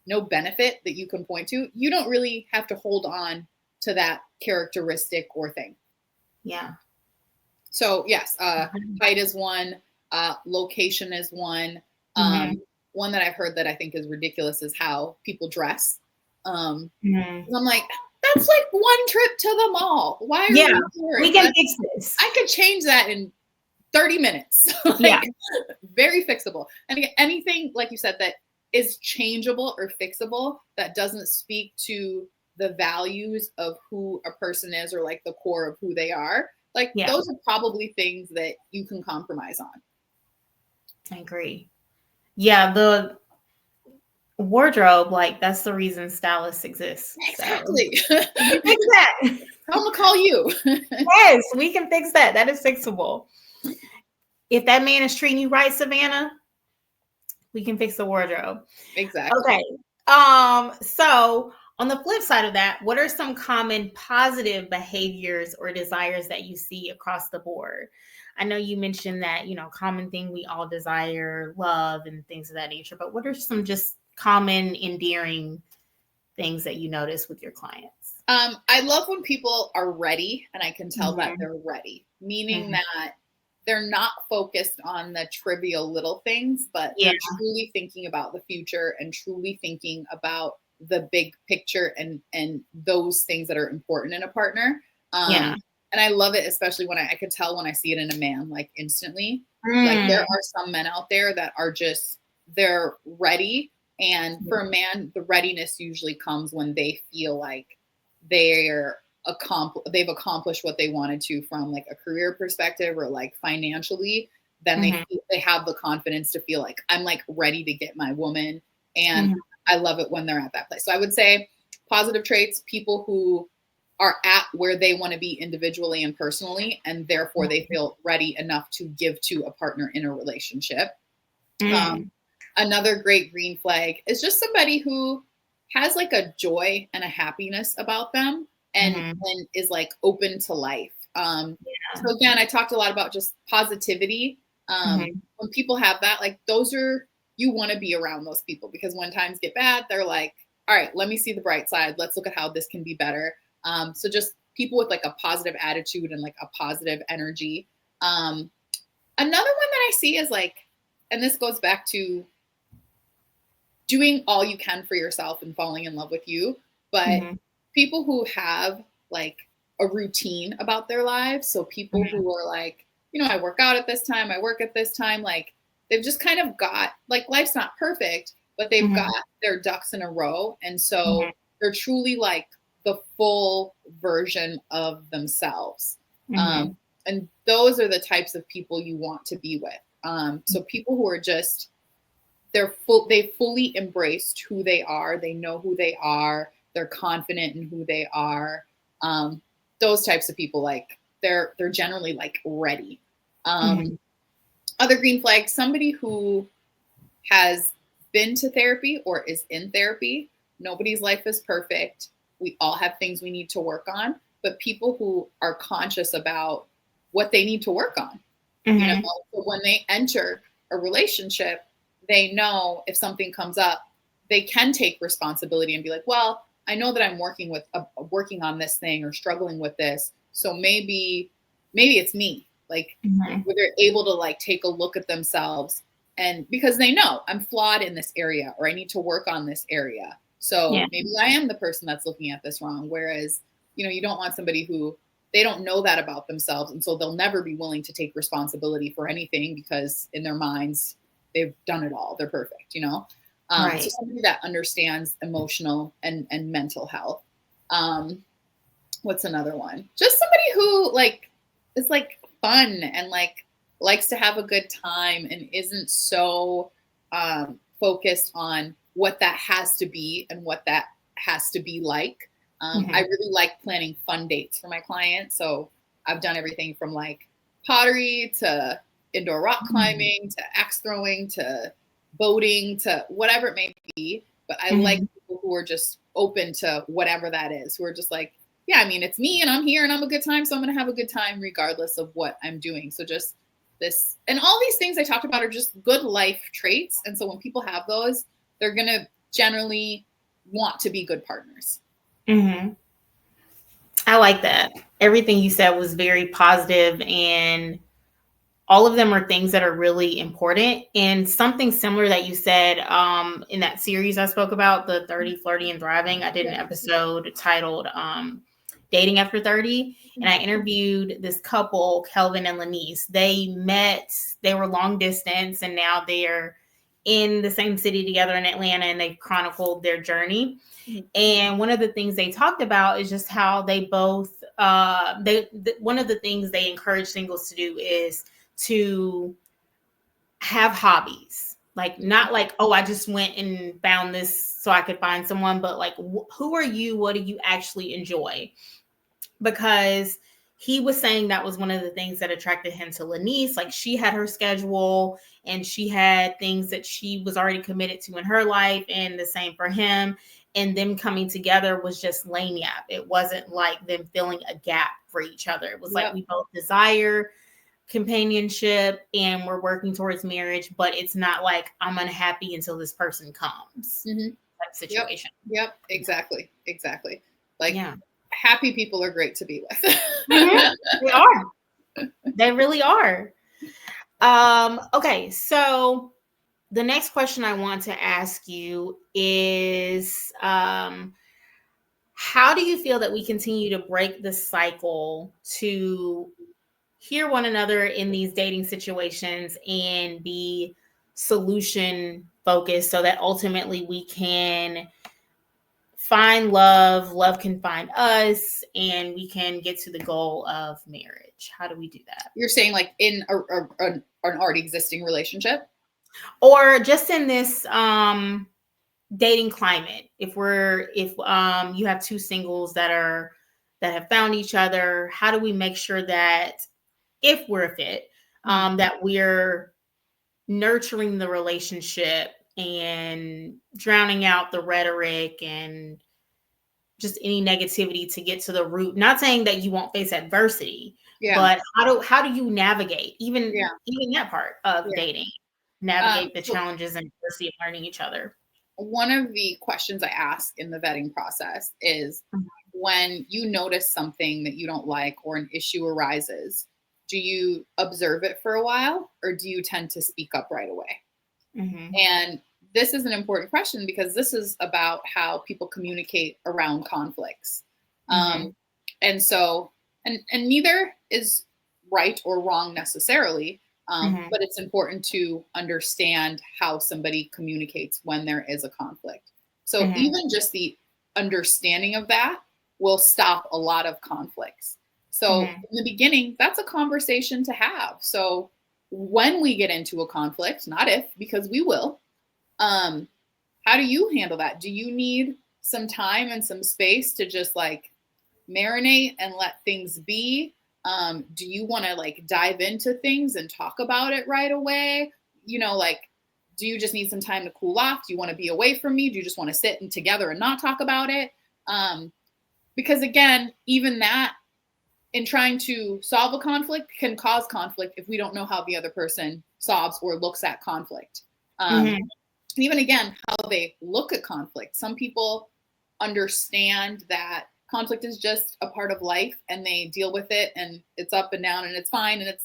no benefit that you can point to, you don't really have to hold on to that characteristic or thing. Yeah. So yes, height is one. Location is one. One that I've heard that I think is ridiculous is how people dress. I'm like, that's like one trip to the mall. Why are you here? We can fix this. I could change that in 30 minutes. Very fixable. And again, anything, like you said, that is changeable or fixable, that doesn't speak to the values of who a person is, or like the core of who they are. Like, those are probably things that you can compromise on. I agree. Yeah, the wardrobe, like, that's the reason stylists exist. Exactly. So. We fix that. I'm gonna call you. Yes, we can fix that. That is fixable. If that man is treating you right, Savannah, we can fix the wardrobe. Exactly. Okay. So On the flip side of that, what are some common positive behaviors or desires that you see across the board? I know you mentioned that, common thing we all desire, love and things of that nature, but what are some just common endearing things that you notice with your clients? I love when people are ready, and I can tell that they're ready, meaning that they're not focused on the trivial little things, but they're truly thinking about the future and truly thinking about the big picture and those things that are important in a partner. And I love it, especially when I could tell when I see it in a man, like instantly. Like there are some men out there that are just, they're ready. And for a man, the readiness usually comes when they feel like they've accomplished what they wanted to from like a career perspective or like financially. Then they have the confidence to feel like I'm like ready to get my woman. And I love it when they're at that place. So I would say positive traits, people who are at where they want to be individually and personally, and therefore they feel ready enough to give to a partner in a relationship. Another great green flag is just somebody who has like a joy and a happiness about them and is like open to life. So again, I talked a lot about just positivity. When people have that, like you want to be around those people, because when times get bad, they're like, all right, let me see the bright side. Let's look at how this can be better. So just people with like a positive attitude and like a positive energy. Another one that I see is like, and this goes back to doing all you can for yourself and falling in love with you, but people who have like a routine about their lives. So people who are like, I work out at this time, I work at this time, like they've just kind of got, like, life's not perfect, but they've got their ducks in a row. And so they're truly like the full version of themselves. And those are the types of people you want to be with. So people who are just, they fully embraced who they are. They know who they are. They're confident in who they are. Those types of people, like they're generally like ready. Other green flags, somebody who has been to therapy or is in therapy. Nobody's life is perfect. We all have things we need to work on, but people who are conscious about what they need to work on. So when they enter a relationship, they know if something comes up, they can take responsibility and be like, well, I know that I'm working on this thing or struggling with this. So maybe it's me. Like where they're able to like take a look at themselves, and because they know I'm flawed in this area or I need to work on this area. So maybe I am the person that's looking at this wrong. Whereas, you don't want somebody who they don't know that about themselves. And so they'll never be willing to take responsibility for anything because in their minds, they've done it all. They're perfect, So somebody that understands emotional and mental health. What's another one? Just somebody who like is like fun and like likes to have a good time and isn't so focused on what that has to be and what that has to be like. I really like planning fun dates for my clients. So I've done everything from like pottery to indoor rock climbing to axe throwing to boating to whatever it may be. But I like people who are just open to whatever that is, who are just like, yeah, I mean, it's me and I'm here and I'm a good time. So I'm going to have a good time regardless of what I'm doing. So just this, and all these things I talked about are just good life traits. And so when people have those, they're going to generally want to be good partners. I like that. Everything you said was very positive, and all of them are things that are really important. And something similar that you said in that series I spoke about, the 30, Flirty, and Thriving, I did an episode titled Dating After 30. And I interviewed this couple, Kelvin and Lanice. They met, they were long distance, and now they're in the same city together in Atlanta, and they've chronicled their journey. And one of the things they talked about is just how they both, one of the things they encourage singles to do is to have hobbies, like not like, oh, I just went and found this so I could find someone, but like, who are you? What do you actually enjoy? Because he was saying that was one of the things that attracted him to Lanice. Like she had her schedule and she had things that she was already committed to in her life, and the same for him. and them coming together was just lanyap. It wasn't like them filling a gap for each other. It was like we both desire companionship and we're working towards marriage, but it's not like I'm unhappy until this person comes type situation. Yep. Exactly. Like happy people are great to be with. They are. They really are. Okay, so the next question I want to ask you is how do you feel that we continue to break the cycle to hear one another in these dating situations and be solution focused so that ultimately we can find love, love can find us, and we can get to the goal of marriage? How do we do that? You're saying like in an already existing relationship? Or just in this dating climate, if you have two singles that have found each other, how do we make sure that if we're a fit, that we're nurturing the relationship and drowning out the rhetoric and just any negativity to get to the root? Not saying that you won't face adversity, but how do you navigate even that part of dating, navigate the challenges and adversity of learning each other? One of the questions I ask in the vetting process is when you notice something that you don't like or an issue arises, do you observe it for a while or do you tend to speak up right away? And this is an important question because this is about how people communicate around conflicts. And so, and neither is right or wrong necessarily, but it's important to understand how somebody communicates when there is a conflict. So even just the understanding of that will stop a lot of conflicts. So in the beginning, that's a conversation to have. So when we get into a conflict, not if, because we will, how do you handle that? Do you need some time and some space to just like marinate and let things be? Do you want to like dive into things and talk about it right away? You know, like, do you just need some time to cool off? Do you want to be away from me? Do you just want to sit and together and not talk about it? Because again, even that in trying to solve a conflict can cause conflict if we don't know how the other person solves or looks at conflict. Even again, how they look at conflict. Some people understand that conflict is just a part of life and they deal with it and it's up and down and it's fine and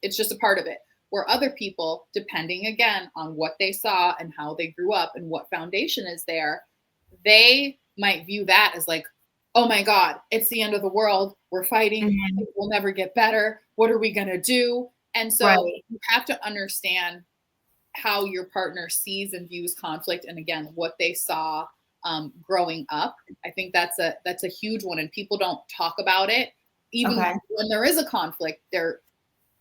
it's just a part of it. Where other people, depending again on what they saw and how they grew up and what foundation is there, they might view that as like, oh my God, it's the end of the world. We're fighting. We'll never get better. What are we going to do? And so you have to understand how your partner sees and views conflict. And again, what they saw growing up. I think that's a huge one. And people don't talk about it. Even when there is a conflict, they're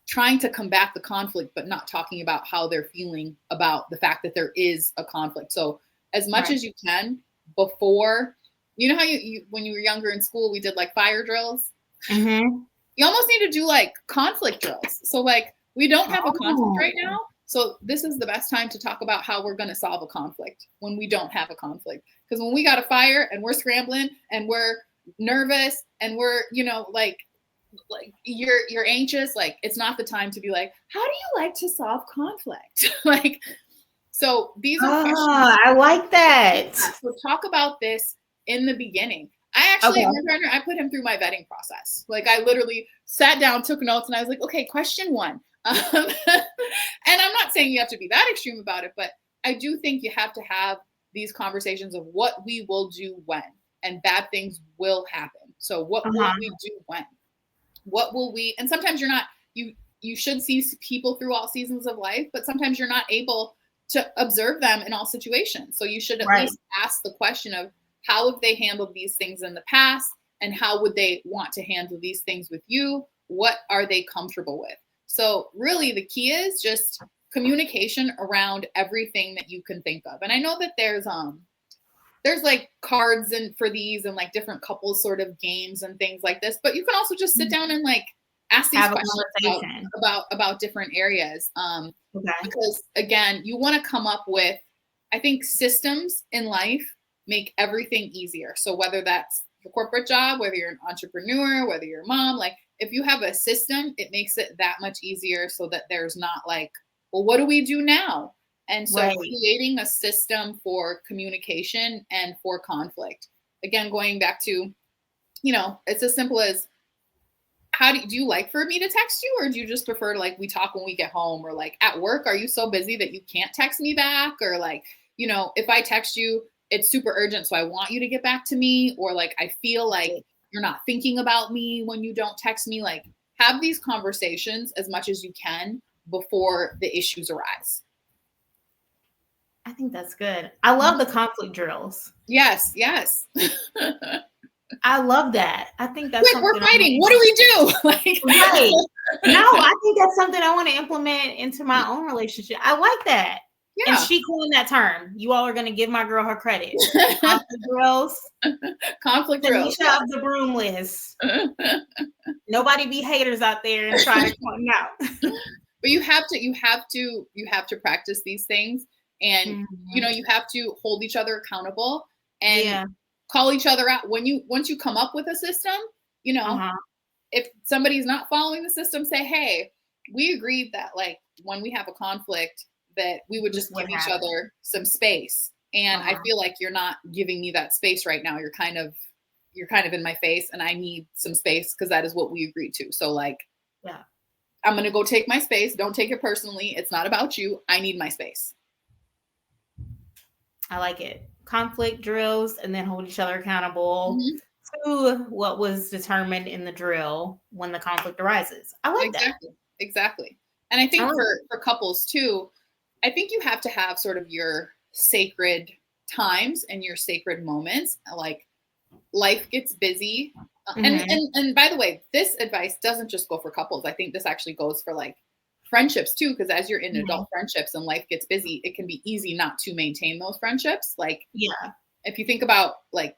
trying to combat the conflict, but not talking about how they're feeling about the fact that there is a conflict. So as much as you can before, you know how you when you were younger in school, we did like fire drills. You almost need to do like conflict drills. So like we don't have a conflict right now. So this is the best time to talk about how we're going to solve a conflict when we don't have a conflict. Because when we got a fire and we're scrambling and we're nervous and we're, you know, like you're anxious, like it's not the time to be like, how do you like to solve conflict? Like, so these are questions. I like that. So talk about this in the beginning. I actually, my partner, I put him through my vetting process. Like I literally sat down, took notes, and I was like, okay, question 1. And I'm not saying you have to be that extreme about it, but I do think you have to have these conversations of what we will do when, and bad things will happen. So what will we do when? What will we, and sometimes you're not, you should see people through all seasons of life, but sometimes you're not able to observe them in all situations. So you should at least ask the question of how have they handled these things in the past and how would they want to handle these things with you? What are they comfortable with? So really the key is just communication around everything that you can think of. And I know that there's like cards and for these and like different couples sort of games and things like this, but you can also just sit down and like ask these questions about different areas. Because again, you want to come up with, I think, systems in life make everything easier. So whether that's your corporate job, whether you're an entrepreneur, whether you're a mom, like if you have a system, it makes it that much easier so that there's not like, well, what do we do now? And so Right. creating a system for communication and for conflict. Again, going back to, it's as simple as, do you like for me to text you, or do you just prefer to, like, we talk when we get home, or like at work, are you so busy that you can't text me back? Or like, if I text you, it's super urgent, so I want you to get back to me, or like I feel like you're not thinking about me when you don't text me. Like, have these conversations as much as you can before the issues arise. I think that's good. I love the conflict drills. Yes. I love that. I think that's Quick, we're fighting. What do we do? Right. No, I think that's something I want to implement into my own relationship. I like that. Yeah. And she coined that term. You all are going to give my girl her credit. Conflict drills. Conflict drills. Tennesha of the Broom List. Nobody be haters out there and try to point them out. But you have to practice these things, and you have to hold each other accountable and call each other out once you come up with a system. If somebody's not following the system, say, hey, we agreed that like when we have a conflict that we would just give each other some space, and I feel like you're not giving me that space right now. You're kind of in my face, and I need some space because that is what we agreed to. So like, I'm going to go take my space. Don't take it personally. It's not about you. I need my space. I like it. Conflict drills, and then hold each other accountable to what was determined in the drill when the conflict arises. I like that. Exactly. And I think for couples too, I think you have to have sort of your sacred times and your sacred moments. Like, life gets busy. And by the way, this advice doesn't just go for couples. I think this actually goes for like friendships too, because as you're in adult friendships and life gets busy, it can be easy not to maintain those friendships. Like, if you think about like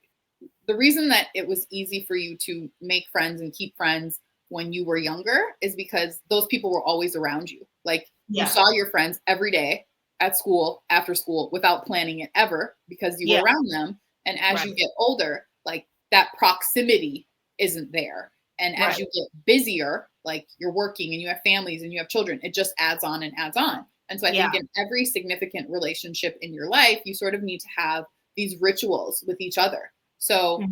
the reason that it was easy for you to make friends and keep friends when you were younger is because those people were always around you. Like, you saw your friends every day at school, after school, without planning it ever, because you were around them. And as you get older, like that proximity isn't there. And as you get busier, like you're working and you have families and you have children, it just adds on and adds on. And so I think in every significant relationship in your life, you sort of need to have these rituals with each other. So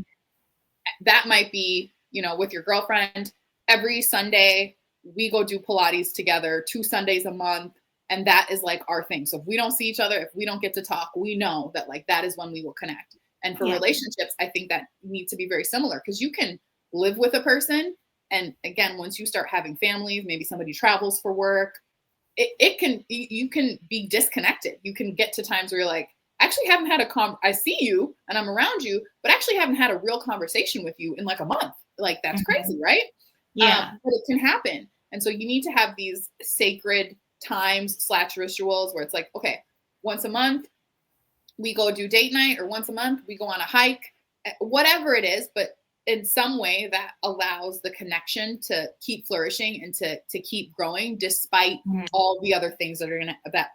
that might be, with your girlfriend, every Sunday we go do Pilates together 2 Sundays a month. And that is like our thing. So if we don't see each other, if we don't get to talk, we know that like that is when we will connect. And for relationships, I think that needs to be very similar, because you can live with a person. And again, once you start having families, maybe somebody travels for work, you can be disconnected. You can get to times where you're like, I actually haven't had I see you and I'm around you, but actually haven't had a real conversation with you in like a month. Like, that's crazy, right? Yeah. But it can happen. And so you need to have these sacred times / rituals where it's like, okay, once a month we go do date night, or once a month we go on a hike, whatever it is, but in some way that allows the connection to keep flourishing and to keep growing despite all the other things that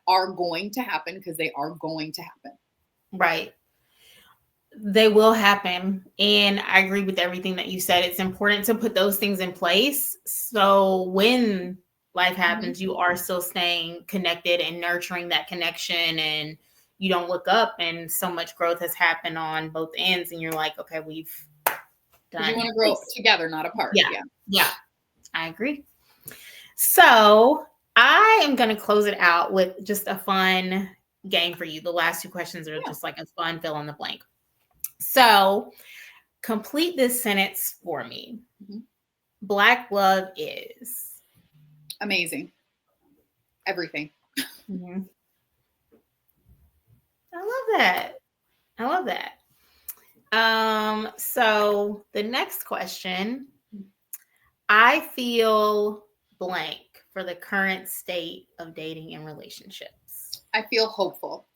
are going to happen, because they are going to happen. Right. They will happen. And I agree with everything that you said. It's important to put those things in place, so when life happens, you are still staying connected and nurturing that connection, and you don't look up and so much growth has happened on both ends, and you're like, okay, we've done. You want to grow together, not apart. Yeah, I agree. So I am going to close it out with just a fun game for you. The last 2 questions are just like a fun fill in the blank. So complete this sentence for me. Black love is amazing. Everything. I love that. So the next question, I feel blank for the current state of dating and relationships. I feel hopeful.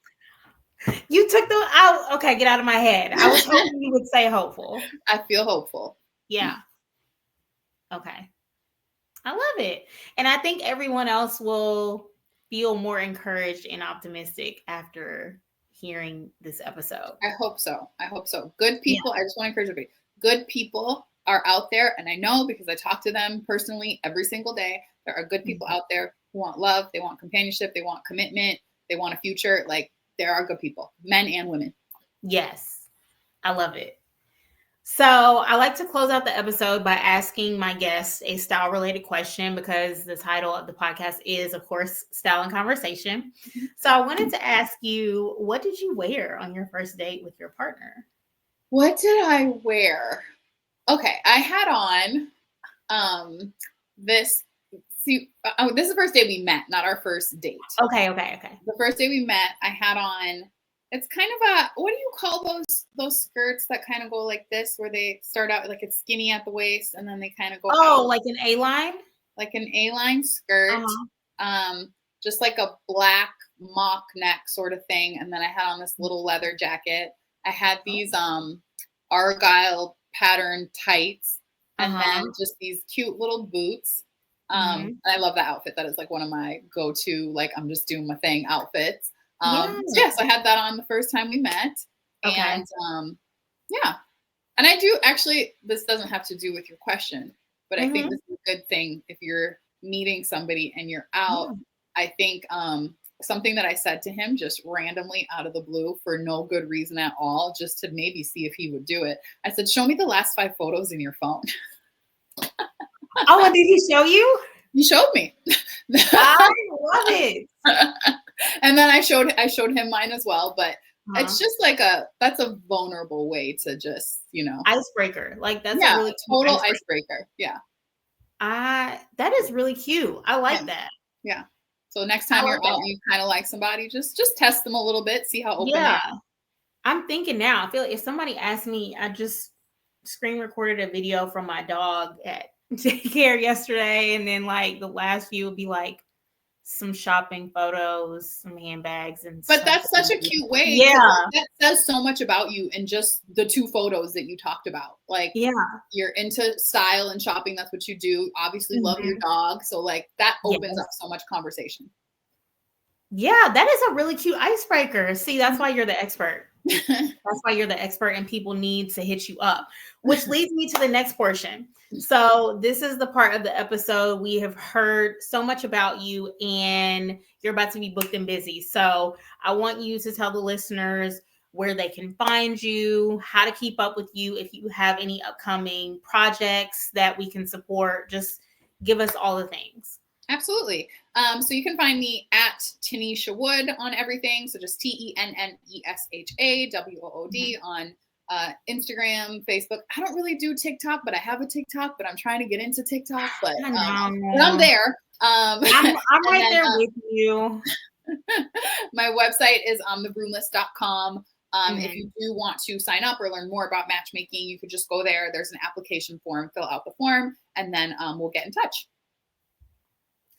You took the out. Okay, get out of my head. I was hoping you would say hopeful. I feel hopeful. Yeah. Okay. I love it. And I think everyone else will feel more encouraged and optimistic after hearing this episode. I hope so. Good people. Yeah. I just want to encourage everybody. Good people are out there. And I know because I talk to them personally every single day. There are good people out there who want love. They want companionship. They want commitment. They want a future. Like, there are good people, men and women. Yes. I love it. So I like to close out the episode by asking my guests a style related question, because the title of the podcast is, of course, Style and Conversation. So I wanted to ask you, what did you wear on your first date with your partner? What did I wear? Okay, I had on this. See, this is the first day we met, not our first date. Okay. The first day we met, I had on. It's kind of a, what do you call those skirts that kind of go like this, where they start out like it's skinny at the waist and then they kind of go out? Like an A-line? Like an A-line skirt. Just like a black mock neck sort of thing. And then I had on this little leather jacket. I had these argyle pattern tights, and then just these cute little boots. And I love that outfit. That is like one of my go-to, like, I'm just doing my thing outfits. So I had that on the first time we met. Okay. And and I do actually, this doesn't have to do with your question, but I think this is a good thing if you're meeting somebody and you're out. I think something that I said to him just randomly out of the blue for no good reason at all, just to maybe see if he would do it. I said, show me the last 5 photos in your phone. Oh, and did he show you? He showed me. I love it. And then I showed him mine as well, but it's just like that's a vulnerable way to just, icebreaker. Like, that's a really total icebreaker. Yeah. That is really cute. I like that. Yeah. So next time you're out, you kind of like somebody, just test them a little bit, see how open they are. I'm thinking now, I feel like if somebody asked me, I just screen recorded a video from my dog at daycare yesterday, and then like the last few would be like some shopping photos, some handbags, but that's such a cute way. Yeah, that says so much about you in just the 2 photos that you talked about. Like, you're into style and shopping. That's what you do. Obviously, love your dog. So like that opens up so much conversation. Yeah, that is a really cute icebreaker. See, that's why you're the expert. That's why you're the expert, and people need to hit you up, which leads me to the next portion. So this is the part of the episode we have heard so much about you, and you're about to be booked and busy. So I want you to tell the listeners where they can find you, how to keep up with you, if you have any upcoming projects that we can support. Just give us all the things. Absolutely. So you can find me at Tennesha Wood on everything. So just TENNESHAWOOD on Instagram, Facebook. I don't really do TikTok, but I have a TikTok, but I'm trying to get into TikTok, but I'm there. I'm right there with you. My website is thebroomlist.com. If you do want to sign up or learn more about matchmaking, you could just go there. There's an application form, fill out the form, and then we'll get in touch.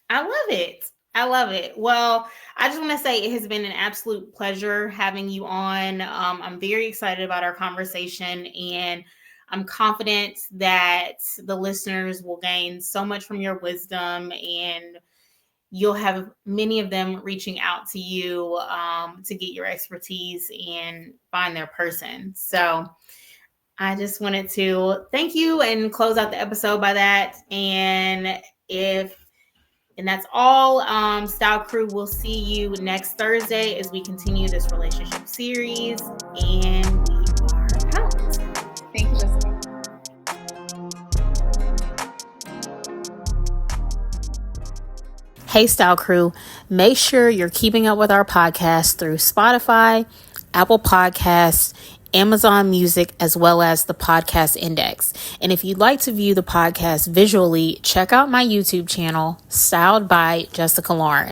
I love it. Well, I just want to say it has been an absolute pleasure having you on. I'm very excited about our conversation, and I'm confident that the listeners will gain so much from your wisdom, and you'll have many of them reaching out to you to get your expertise and find their person. So I just wanted to thank you and close out the episode by that. And that's all. Style Crew will see you next Thursday as we continue this relationship series. And we are out. Thank you, Jessica. Hey, Style Crew. Make sure you're keeping up with our podcast through Spotify, Apple Podcasts, Amazon Music, as well as the Podcast Index. And if you'd like to view the podcast visually, check out my YouTube channel, Styled by Jessica Lauren.